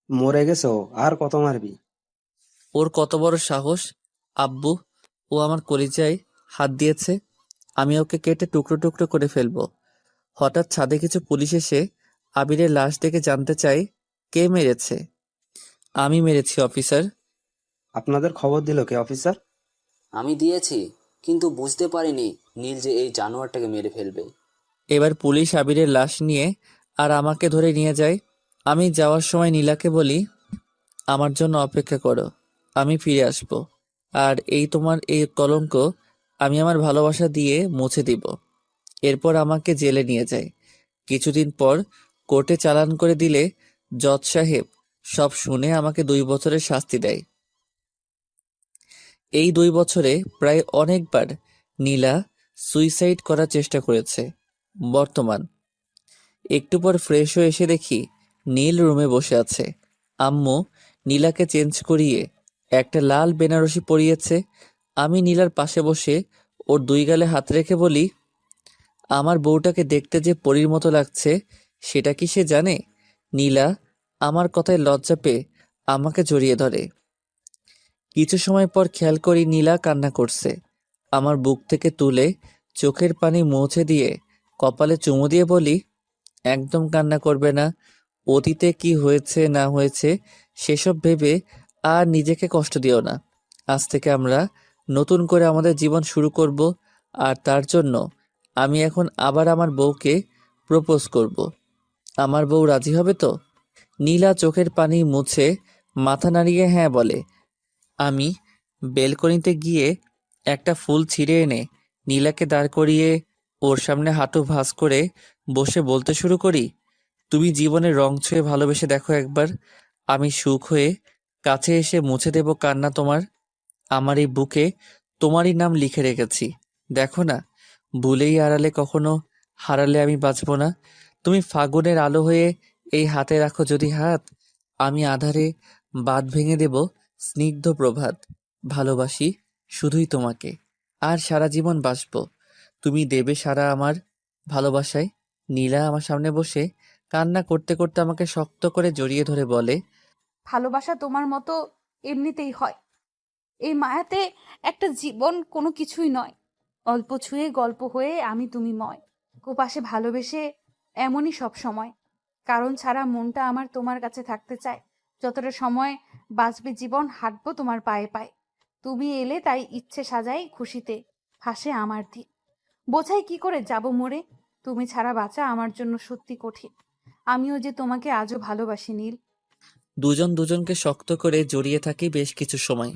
মরে গেছো, আর কত মারবি? ওর কত বড় সাহস! আব্বু, ও আমার কলিজায় হাত দিয়েছে। আমি ওকে কেটে টুকরো টুকরো করে ফেলবো। হঠাৎ ছাদে কিছু পুলিশ এসে আবিরের লাশ দেখে জানতে চায় কে মেরেছে। আমি মেরেছি অফিসার। আপনাদের খবর দিল কে অফিসার? আমি দিয়েছি, কিন্তু বুঝতে পারিনি নীল যে এই জানোয়ারটাকে মেরে ফেলবে। এবার পুলিশ আবিরের লাশ নিয়ে আর আমাকে ধরে নিয়ে যায়। আমি যাওয়ার সময় নীলাকে বলি, আমার জন্য অপেক্ষা করো, আমি ফিরে আসব। আর এই তোমার এই কলঙ্ক আমি আমার ভালোবাসা দিয়ে মুছে দিব। এরপর আমাকে জেলে নিয়ে যায়। কিছুদিন পর কোর্টে চালান করে দিলে জজ সাহেব সব শুনে আমাকে 2 বছরের শাস্তি দেয়। এই 2 বছরে প্রায় অনেকবার নীলা সুইসাইড করার চেষ্টা করেছে। বর্তমান একটু পর ফ্রেশ হয়ে এসে দেখি নীল রুমে বসে আছে। আম্মু নীলাকে চেঞ্জ করিয়ে একটা লাল বেনারসি পরিয়েছে। আমি নীলার পাশে বসে ওর 2 গালে হাত রেখে বলি, আমার বউটাকে দেখতে যে পরীর মতো লাগছে সেটা কি সে জানে? নীলা আমার কথায় লজ্জা পেয়ে আমাকে জড়িয়ে ধরে। কিছু সময় পর খেয়াল করি নীলা কান্না করছে। আমার বুক থেকে তুলে চোখের পানি মুছে দিয়ে কপালে চুমু দিয়ে বলি, একদম কান্না করবে না। অতীতে কি হয়েছে না হয়েছে সেসব ভেবে আর নিজেকে কষ্ট দিও না। আজ থেকে আমরা নতুন করে আমাদের জীবন শুরু করব। আর তার জন্য আমি এখন আবার আমার বউকে প্রপোজ করব। আমার বউ রাজি হবে তো? নীলা চোখের পানি মুছে মাথা নাড়িয়ে হ্যাঁ বলে। আমি বেলকনিতে গিয়ে একটা ফুল ছিঁড়ে এনে নীলাকে দাঁড় করিয়ে ওর সামনে হাঁটু ভাঁজ করে বসে বলতে শুরু করি, তুমি জীবনের রং ছুঁয়ে ভালোবেসে দেখো একবার। আমি সুখ হয়ে কাছে এসে মুছে দেব কান্না তোমার। আমার এই বুকে তোমারই নাম লিখে রেখেছি। দেখো না, ভুলেই আড়ালে কখনো হারালে আমি বাঁচবো না। তুমি ফাগুনের আলো হয়ে এই হাতে রাখো যদি হাত, আমি আধারে বাঁধ ভেঙে দেব স্নিগ্ধ প্রভাত। ভালোবাসি শুধুই তোমাকে। আর সারা জীবন বাঁচবো। তুমি দেবে সারা আমার ভালোবাসায়। নীলা আমার সামনে বসে কান্না করতে করতে আমাকে শক্ত করে জড়িয়ে ধরে বলে, ভালোবাসা তোমার মতো এমনিতেই হয়। এই মায়াতে একটা জীবন কোনো কিছুই নয়। অল্প ছুঁয়ে গল্প হয়ে আমি তুমি ময়। কোপাশে ভালোবেসে এমনই সব সময়। কারণ ছাড়া মনটা আমার তোমার কাছে থাকতে চায়। যতটা সময় বাঁচবে জীবন, হাঁটবো তোমার পায়ে পায়ে। তুমি এলে তাই ইচ্ছে সাজাই খুশিতে, হাসে আমার দিন। বোঝাই কি করে যাব মরে। তুমি ছাড়া বাঁচা আমার জন্য সত্যি কঠিন। আমিও যে তোমাকে আজও ভালোবাসি নীল। দুজন দুজনকে শক্ত করে জড়িয়ে থাকি বেশ কিছু সময়।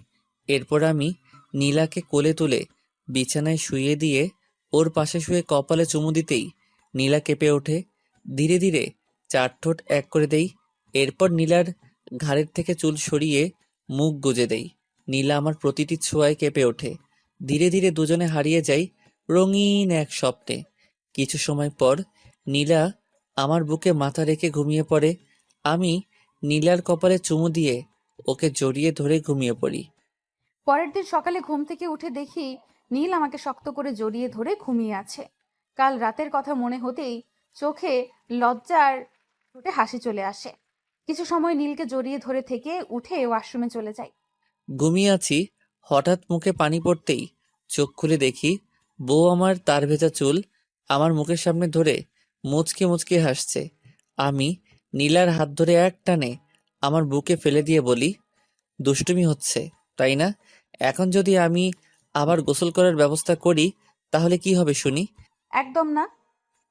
এরপর আমি নীলাকে কোলে তুলে বিছানায় শুইয়ে দিয়ে ওর পাশে শুয়ে কপালে চুমু দিতেই নীলা কেঁপে ওঠে। ধীরে ধীরে চার ঠোঁট এক করে দেই। এরপর নীলার ঘাড়ের থেকে চুল সরিয়ে মুখ গুজে দেই। নীলা আমার প্রতিটি ছোঁয়ায় কেঁপে ওঠে। ধীরে ধীরে দুজনে হারিয়ে যাই রঙিন এক স্বপ্নে। কিছু সময় পর নীলা আমার বুকে মাথা রেখে ঘুমিয়ে পড়ে। আমি নীলার কপালে চুমু দিয়ে ওকে জড়িয়ে ধরে ঘুমিয়ে পড়ি। পরের দিন সকালে ঘুম থেকে উঠে দেখি নীল আমাকে শক্ত করে জড়িয়ে ধরে ঘুমিয়ে আছে। কাল রাতের কথা মনে হতেই চোখে লজ্জার ঠোঁটে হাসি চলে আসে। কিছু সময় নীলকে জড়িয়ে ধরে থেকে উঠে ওয়াশরুমে চলে যাই। ঘুমিয়ে আছি, হঠাৎ মুখে পানি পড়তেই চোখ খুলে দেখি বউ আমার তার ভেজা চুল আমার মুখের সামনে ধরে মুচকে মুচকে হাসছে। আমি নীলার হাত ধরে এক টানে আমার বুকে ফেলে দিয়ে বলি, দুষ্টুমি হচ্ছে তাই না? এখন যদি আমি আবার গোসল করার ব্যবস্থা করি তাহলে কি হবে শুনি? একদম না,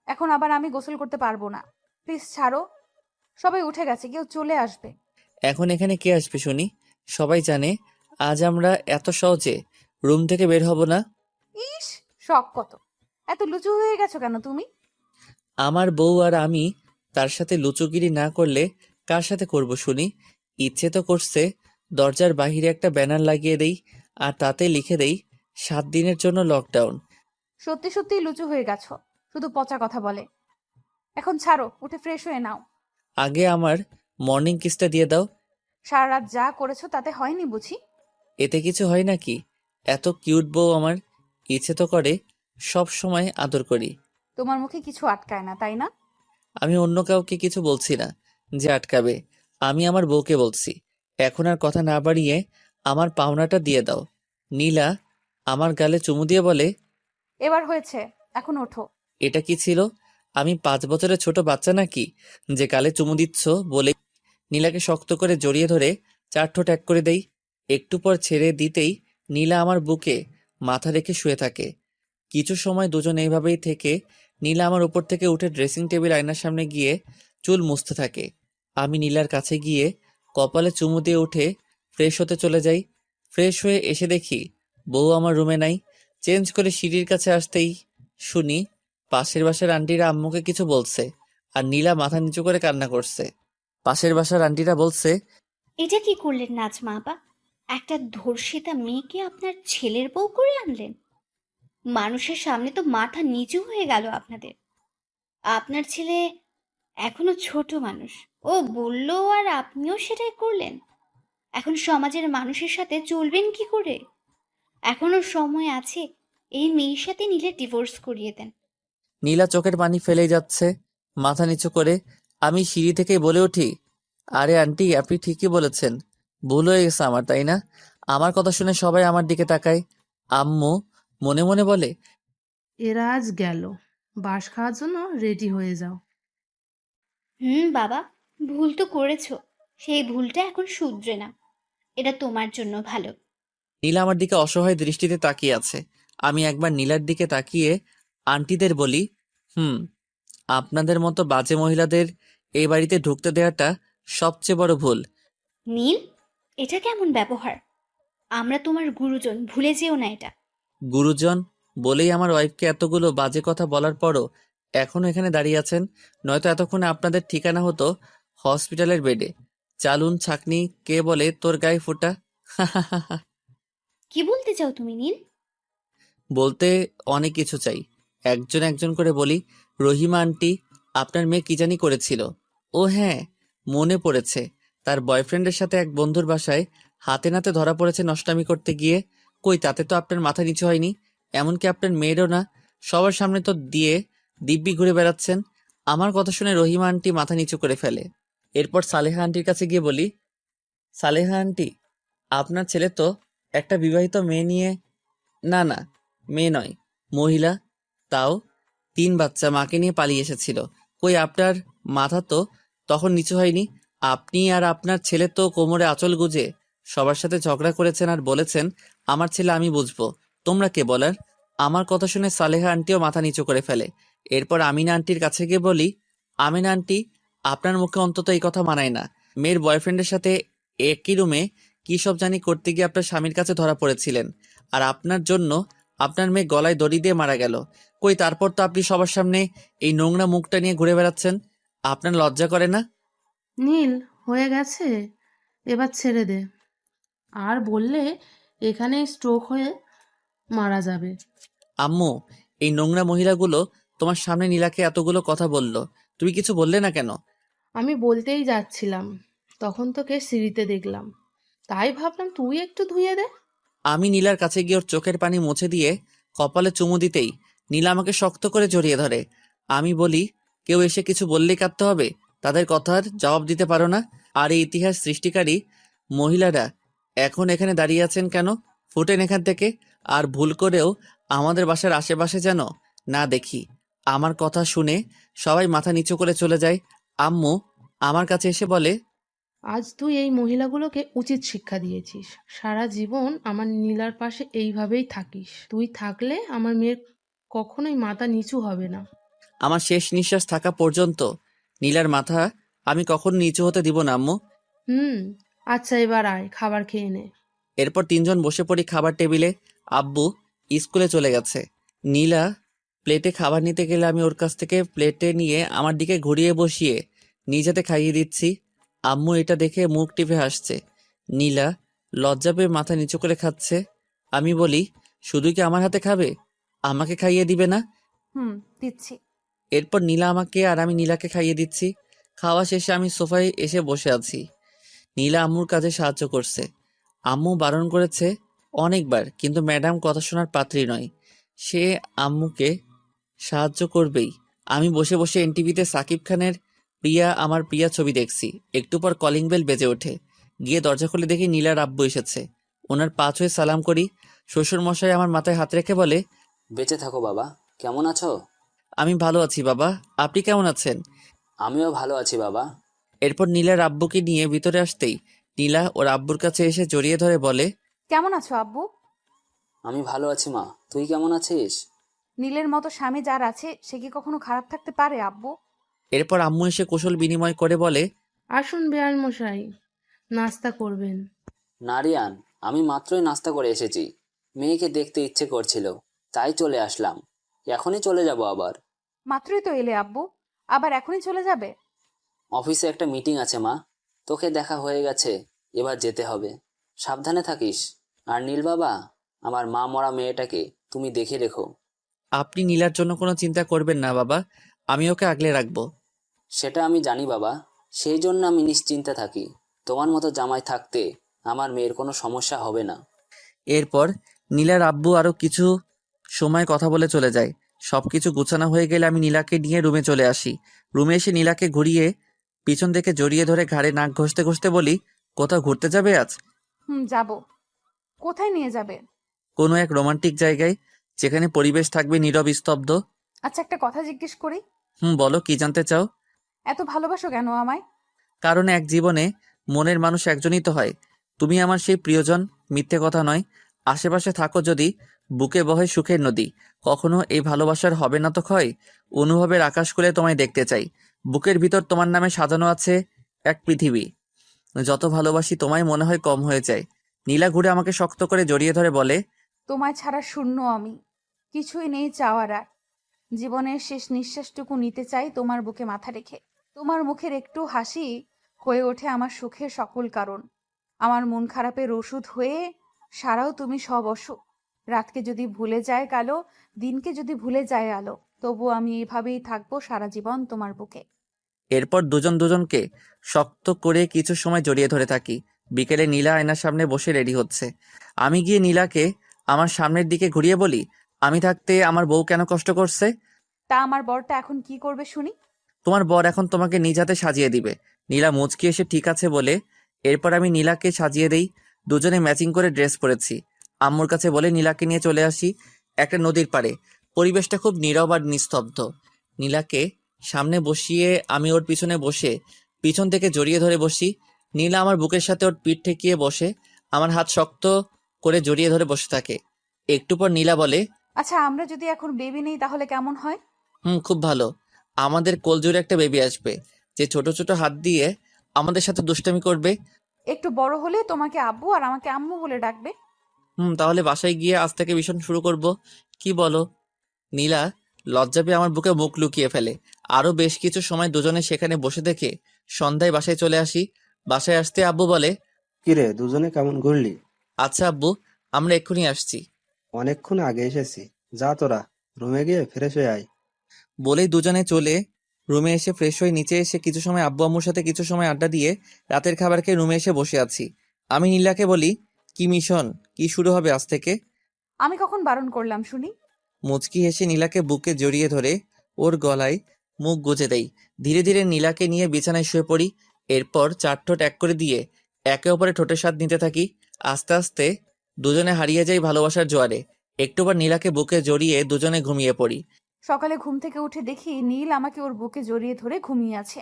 এখন আবার আমি গোসল করতে পারবো না। প্লিজ ছাড়ো। সবাই উঠে গেছে, কেউ চলে আসবে। এখন এখানে কে আসবে শুনি? সবাই জানে আজ আমরা এত সহজে রুম থেকে বের হব না। ইস, শখ কত! এত লুচু হয়ে গেছো কেন তুমি? আমার বউ আর আমি তার সাথে লুচোগিরি না করলে কার সাথে করব শুনি? ইচ্ছে তো করছে দরজার বাহিরে একটা ব্যানার লাগিয়ে দেই আর তাতে লিখে দেই 7 দিনের জন্য লকডাউন। সত্যি সত্যি লুচু হয়ে গেছো, শুধু পচা কথা বলে। এখন ছাড়ো, উঠে ফ্রেশ হয়ে নাও। আগে আমার মর্নিং কিসটা দিয়ে দাও। সারা রাত যা করেছো তাতে হয়নি বুঝি? এতে কিছু হয় নাকি? এত কিউট বউ আমার, ইচ্ছে তো করে সব সময় আদর করি। তোমার মুখে কিছু আটকায় না, তাই না? আমি অন্য কাউকে কিছু বলছি না যে আটকাবে, আমি আমার বউকে বলছি। এখন আর কথা না বাড়িয়ে আমার পাওনাটা দিয়ে দাও। নীলা আমার গালে চুমু দিয়ে বলে, এবার হয়েছে, এখন ওঠো। এটা কি ছিল? আমি 5 বছরের ছোট বাচ্চা নাকি যে গালে চুমু দিচ্ছ? বলে নীলাকে শক্ত করে জড়িয়ে ধরে 4 ঠোঁট এক করে দেই। একটু পর ছেড়ে দিতেই নীলা আমার বুকে মাথা রেখে শুয়ে থাকে। কিছু সময় দুজন এইভাবেই থেকে নীলা আমার উপর থেকে উঠে ড্রেসিং টেবিল আয়নার সামনে গিয়ে চুল মুছতে থাকে। আমি নীলার কাছে গিয়ে কপালে চুমু দিয়ে উঠে ফ্রেশ হতে চলে যাই। ফ্রেশ হয়ে এসে দেখি বউ আমার রুমে নাই। চেঞ্জ করে সিঁড়ির কাছে আসতেই শুনি পাশের বাসার আন্টিরা আম্মুকে কিছু বলছে আর নীলা মাথা নিচু করে কান্না করছে। পাশের বাসার আন্টিরা বলছে, এটা কি করলেন নাজমা আপা? একটা ধর্ষিতা মেয়েকে আপনার ছেলের বউ করে আনলেন? মানুষের সামনে তো মাথা নিচু হয়ে গেল আপনাদের। আপনার ছেলে এখনো ছোট মানুষ, ও বলল আর আপনিও সেটাই করলেন। এখন সমাজের মানুষের সাথে চলবেন কি করে? এখনো সময় আছে, এই মেয়ের সাথে নিলে ডিভোর্স করিয়ে দেন। নীলা চোখের পানি ফেলেই যাচ্ছে মাথা নিচু করে। আমি সিঁড়ি থেকেই বলে উঠি, আরে আন্টি আপনি ঠিকই বলেছেন, ভুল হয়ে গেছে আমার, তাই না? আমার কথা শুনে সবাই আমার দিকে তাকায়। আম্মু মনে মনে বলে, এরা আজ গেল, বাঁশ খাওয়ার জন্য রেডি হয়ে যাও। বাবা, ভুল তো করেছো, সেই ভুলটা এখন শুধরে না। এটা তোমার জন্য ভালো। নীলা আমার দিকে অসহায় দৃষ্টিতে তাকিয়ে আছে। আমি একবার নীলার দিকে তাকিয়ে আন্টিদের বলি, আপনাদের মতো বাজে মহিলাদের এই বাড়িতে ঢুকতে দেওয়াটা সবচেয়ে বড় ভুল। নীল, এটা কেমন ব্যবহার? আমরা তোমার গুরুজন, ভুলে যেও না এটা। গুরুজন বলেই আমার ওয়াইফকে এতগুলো বাজে কথা বলার পরও এখনো এখানে দাঁড়িয়ে আছেন, নয়তো এতক্ষণে আপনাদের ঠিকানা হতো হসপিটালের বেডে। চালুন ছাকনি, কে বলে তোর গায়ে ফোঁটা? কি বলতে চাও তুমি নীল? বলতে অনেক কিছু চাই, একজন একজন করে বলি। রহিমা আন্টি, আপনার মেয়ে কি জানি করেছিল। ও হ্যাঁ, মনে পড়েছে, তার বয়ফ্রেন্ডের সাথে এক বন্ধুর বাসায় হাতে নাতে ধরা পড়েছে নষ্টামি করতে গিয়ে। কই তাতে তো আপনার মাথা নিচু হয়নি। এমনকি আপনার মেয়েরও না। সবার সামনে তো দিয়ে দিব্যি ঘুরে বেড়াচ্ছেন। আমার কথা শুনে রহিমা আন্টি মাথা নিচু করে ফেলে। এরপর সালেহা আন্টির কাছে গিয়ে বলি, সালেহা আন্টি, আপনার ছেলে তো একটা বিবাহিত মেয়ে নিয়ে, না না, মেয়ে নয়, মহিলা, তাও 3 বাচ্চা মাকে নিয়ে পালিয়ে এসেছিল। কই আপনার মাথা তো তখন নিচু হয়নি? আপনি আর আপনার ছেলে তো কোমরে আঁচল গুজে সবার সাথে ঝগড়া করেছেন আর বলেছেন আমার ছেলে আমি বুঝবো, তোমরা কে বলার? আমার কথা শুনে সালেহা আন্টিও মাথা নিচু করে ফেলে। এরপর আমিনা আন্টির কাছে গিয়ে বলি, আমিনা আন্টি, আপনার মুখে অন্তত এই কথা মানায় না। মেয়ের বয়ফ্রেন্ডের সাথে একই রুমে কি সব জানি করতে গিয়ে আপনার স্বামীর কাছে ধরা পড়েছিলেন, আর আপনার জন্য আপনার মেয়ে গলায় দড়ি দিয়ে মারা গেল। কই তারপর তো আপনি সবার সামনে এই নোংরা মুখটা নিয়ে ঘুরে বেড়াচ্ছেন। আপনার লজ্জা করে না? নীল, হয়ে গেছে, এবার ছেড়ে দে। আর বললে এখানে স্ট্রোক হয়ে মারা যাবে। আম্মু, এই নোংরা মহিলাগুলো তোমার সামনে নীলাকে এতগুলো কথা বলল, তুমি কিছু বললে না কেন? আমি বলতেই যাচ্ছিলাম, তখন তোকে সিঁড়িতে দেখলাম, তাই ভাবলাম তুই একটু ধুয়ে দে। আমি নীলার কাছে গিয়ে ওর চোখের পানি মুছে দিয়ে কপালে চুমু দিতেই নীলা আমাকে শক্ত করে জড়িয়ে ধরে। আমি বলি, কেউ এসে কিছু বললেই কাঁদতে হবে? তাদের কথার জবাব দিতে পারো না? আর এই ইতিহাস সৃষ্টিকারী মহিলারা এখন এখানে দাঁড়িয়ে আছেন কেন? ফুটেন এখান থেকে। আর ভুল করেও আমাদের বাসার আশেপাশে যেন না দেখি। আমার কথা শুনে সবাই মাথা নিচু করে চলে যায়। আম্মু আমার কাছে এসে বলে, আজ তুই এই মহিলাগুলোকে উচিত শিক্ষা দিয়েছিস। সারা জীবন আমার নীলার পাশে এইভাবেই থাকিস। তুই থাকলে আমার মেয়ের কখনোই মাথা নিচু হবে না। আমার শেষ নিঃশ্বাস থাকা পর্যন্ত নীলার মাথা আমি কখনো নিচু হতে দিব না আম্মু। হুম, আচ্ছা এবার আয়, খাবার খেয়ে নে। এরপর 3 জন বসে পড়ি খাবার টেবিলে। আব্বু স্কুলে চলে গেছে। নীলা প্লেটে খাবার নিতে গেলে আমি ওর কাছ থেকে প্লেটে নিয়ে আমার দিকে ঘুরিয়ে বসিয়ে নিজেতে খাইয়ে দিচ্ছি। আম্মু এটা দেখে মুখ টিপে হাসছে। নীলা লজ্জা পেয়ে মাথা নিচু করে খাচ্ছে। আমি বলি, শুধু কি আমার হাতে খাবে? আমাকে খাইয়ে দিবে না? দিচ্ছি। এরপর নীলা আমাকে আর আমি নীলাকে খাইয়ে দিচ্ছি। খাওয়া শেষে আমি সোফায় এসে বসে আছি। নীলা আম্মুর কাজে সাহায্য করছে। আম্মু বারণ করেছে অনেকবার, কিন্তু ম্যাডাম কথা শোনার পাত্রী নয়। সে আম্মুকে সাহায্য করবেই। আমি বসে বসে এনটিভিতে সাকিব খানের প্রিয়া আমার প্রিয়া ছবি দেখছি। একটু পর কলিং বেল বেজে ওঠে। গিয়ে দরজা খুলে দেখি নীলার আব্বু এসেছে। ওনার পা ছুঁয়ে সালাম করি। শ্বশুর মশাই আমার মাথায় হাত রেখে বলে, বেঁচে থাকো বাবা, কেমন আছো? আমি ভালো আছি বাবা, আপনি কেমন আছেন? আমিও ভালো আছি বাবা। এরপর নীলার আব্বুকে নিয়ে ভিতরে আসতেই নীলা ওর আব্বুর কাছে এসে জড়িয়ে ধরে বলে, কেমন আছো আব্বু? আমি ভালো আছি মা, তুই কেমন আছিস? নীলের মতো স্বামী যার আছে সে কি কখনো খারাপ থাকতে পারে আব্বু? এরপর আম্মু এসে কুশল বিনিময় করে বলে, আসুন বেয়ান মশাই, নাস্তা করবেন। নারিয়ান, আমি মাত্রই নাস্তা করে এসেছি। মেয়েকে দেখতে ইচ্ছে করছিল, তাই চলে আসলাম। এখনই চলে যাব আবার। মাত্রই তো এলে আব্বু, আবার এখনই চলে যাবে? অফিসে একটা মিটিং আছে মা, তোকে দেখা হয়ে গেছে, এবার যেতে হবে। সাবধানে থাকিস। আর নীল বাবা, আমার মা মরা মেয়েটাকে তুমি দেখে রেখো। আপনি নীলার জন্য কোনো চিন্তা করবেন না বাবা, আমি ওকে আগলে রাখবো। সেটা আমি জানি বাবা, সেই জন্য আমি নিশ্চিন্তে থাকি। তোমার মতো জামাই থাকতে আমার মেয়ের কোনো সমস্যা হবে না। এরপর নীলার আব্বু আরো কিছু সময় কথা বলে চলে যায়। সবকিছু গুছানো হয়ে গেলে আমি নীলাকে নিয়ে রুমে চলে আসি। রুমে এসে নীলাকে ঘুরিয়ে পিছন থেকে জড়িয়ে ধরে ঘাড়ে নাক ঘষতে ঘষতে বলি, কোথাও ঘুরতে যাবে আজ? যাব। কোথায় নিয়ে যাবে? কোনো এক রোমান্টিক জায়গায়, যেখানে পরিবেশ থাকবে নীরব স্তব্ধ। আচ্ছা, একটা কথা জিজ্ঞেস করি। বলো, কি জানতে চাও? এত ভালোবাসো কেন আমায়? কারণ এক জীবনে মনের মানুষ একজনই তো হয়। তুমি আমার সেই প্রিয়জন, মিথ্যে কথা নয়। আশেপাশে থাকো যদি, বুকে বহে সুখের নদী। কখনো এই ভালোবাসার হবে না তো ক্ষয়। অনুভবের আকাশ খুলে তোমায় দেখতে চাই। বুকের ভিতর তোমার নামে সাজানো আছে এক পৃথিবী। যত ভালোবাসি তোমায় মনে হয় কম হয়ে যায়। নীলা ঘুরে আমাকে শক্ত করে জড়িয়ে ধরে বলে, তোমায় ছাড়া শূন্য আমি, কিছুই নেই চাওয়ার আর। জীবনের শেষ নিঃশ্বাসটুকু নিতে চাই তোমার বুকে মাথা রেখে। তোমার মুখের একটু হাসি হয়ে ওঠে আমার সুখের সকল কারণ। আমার মন খারাপের ওষুধ হয়ে সারাও তুমি সব অসুখ। রাতকে যদি ভুলে যায় কালো, দিনকে যদি ভুলে যায় আলো, তবু আমি এভাবেই থাকবো সারা জীবন তোমার বুকে। এরপর দুজন দুজনকে শক্ত করে কিছু সময় জড়িয়ে ধরে থাকি। বিকেলে নীলা আয়নার সামনে বসে রেডি হচ্ছে। আমি গিয়ে নীলাকে আমার সামনের দিকে ঘুরিয়ে বলি, আমি থাকতে আমার বউ কেন কষ্ট করছে? তা আমার বরটা এখন কি করবে শুনি? তোমার বর এখন তোমাকে নিজ হাতে সাজিয়ে দিবে। নীলা মুচকি এসে ঠিক আছে বলে এরপর আমি নীলাকে সাজিয়ে দেই। দুজনে ম্যাচিং করে ড্রেস পরেছি। আম্মুর কাছে বলে নীলাকে নিয়ে চলে আসি একটা নদীর পাড়ে। পরিবেশটা খুব নীরব আর নিস্তব্ধ। নীলাকে সামনে বসিয়ে আমি ওর পিছনে বসে পিছন থেকে জড়িয়ে ধরে বসি। নীলা আমার বুকের সাথে ওর পিঠ ঠেকিয়ে বসে আমার হাত শক্ত করে জড়িয়ে ধরে বসে থাকে। একটু পর নীলা বলে, আচ্ছা, আমরা যদি এখন বেবি নেই তাহলে কেমন হয়? খুব ভালো। আমাদের কোলজুড়ে একটা বেবি আসবে যে ছোট ছোট হাত দিয়ে আমাদের সাথে দুষ্টামি করবে। একটু বড় হলে তোমাকে আব্বু আর আমাকে আম্মু বলে ডাকবে। তাহলে বাসায় গিয়ে আজ থেকে ভীষণ শুরু করব, কি বলো? নীলা লজ্জা পেয়ে আমার বুকে মুখ লুকিয়ে ফেলে। আরো বেশ কিছু সময় দুজনে সেখানে বসে দেখে সন্ধ্যায় বাসায় চলে আসি। বাসায় আসতে আব্বু বলে, কিরে, দুজনে কেমন ঘুরলি? আচ্ছা আব্বু, আমরা এক্ষুনি আসছি। অনেকক্ষণ আগে এসেছি, যা তোরা রুমে গিয়ে ফ্রেশ হয়ে আয়। বলেই দুজনে চলে রুমে এসে ফ্রেশ হয়ে নিচে এসে কিছু সময় আব্বু আম্মুর সাথে কিছু সময় আড্ডা দিয়ে রাতের খাবার খেয়ে রুমে এসে বসে আছি। আমি নীলাকে বলি, কি মিশন, কি শুরু হবে আজ থেকে? আমি কখন বারণ করলাম শুনি? মুচকি হেসে নীলাকে বুকে জড়িয়ে ধরে ওর গলায় মুখ গুজে দেই। ধীরে ধীরে নীলাকে নিয়ে বিছানায় শুয়ে পড়ি। এরপর চার ঠোঁট এক করে দিয়ে একে অপরে ঠোঁটের স্বাদ নিতে থাকি। আস্তে আস্তে দুজনে হারিয়ে যাই ভালোবাসার জোয়ারে। একটুবার নীলাকে বুকে জড়িয়ে দুজনে ঘুমিয়ে পড়ি। সকালে ঘুম থেকে উঠে দেখি নীল আমাকে ওর বুকে জড়িয়ে ধরে ঘুমিয়ে আছে।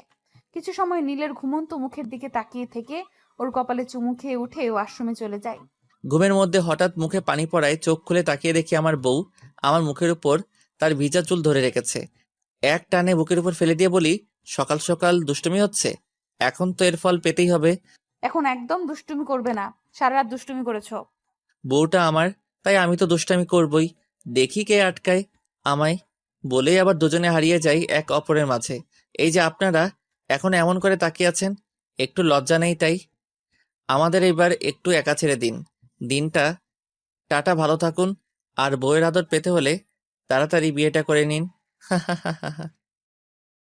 কিছু সময় নীলের ঘুমন্ত মুখের দিকে তাকিয়ে থেকে ওর কপালে চুমু খেয়ে উঠে ওয়াশরুমে চলে যায়। ঘুমের মধ্যে হঠাৎ মুখে পানি পড়ায় চোখ খুলে তাকিয়ে দেখি আমার বউ আমার মুখের উপর তার ভিজা চুল ধরে রেখেছে। এক টানে বুকের উপর ফেলে দিয়ে বলি, সকাল সকাল দুষ্টুমি হচ্ছে, এখন তো এর ফল পেতেই হবে। এখন একদম দুষ্টুমি করবে না, সারা রাত দুষ্টুমি করেছো। বউটা আমার, তাই আমি তো দুষ্টামি করবই, দেখি কে আটকায় আমায়। বলেই আবার দুজনে হারিয়ে যাই এক অপরের মাঝে। এই যে আপনারা এখন এমন করে তাকিয়ে আছেন, একটু লজ্জা নেই তাই? আমাদের এবার একটু একা ছেড়ে দিন। দিনটা টাটা, ভালো থাকুন। আর বউয়ের আদর পেতে হলে তাড়াতাড়ি বিয়েটা করে নিন।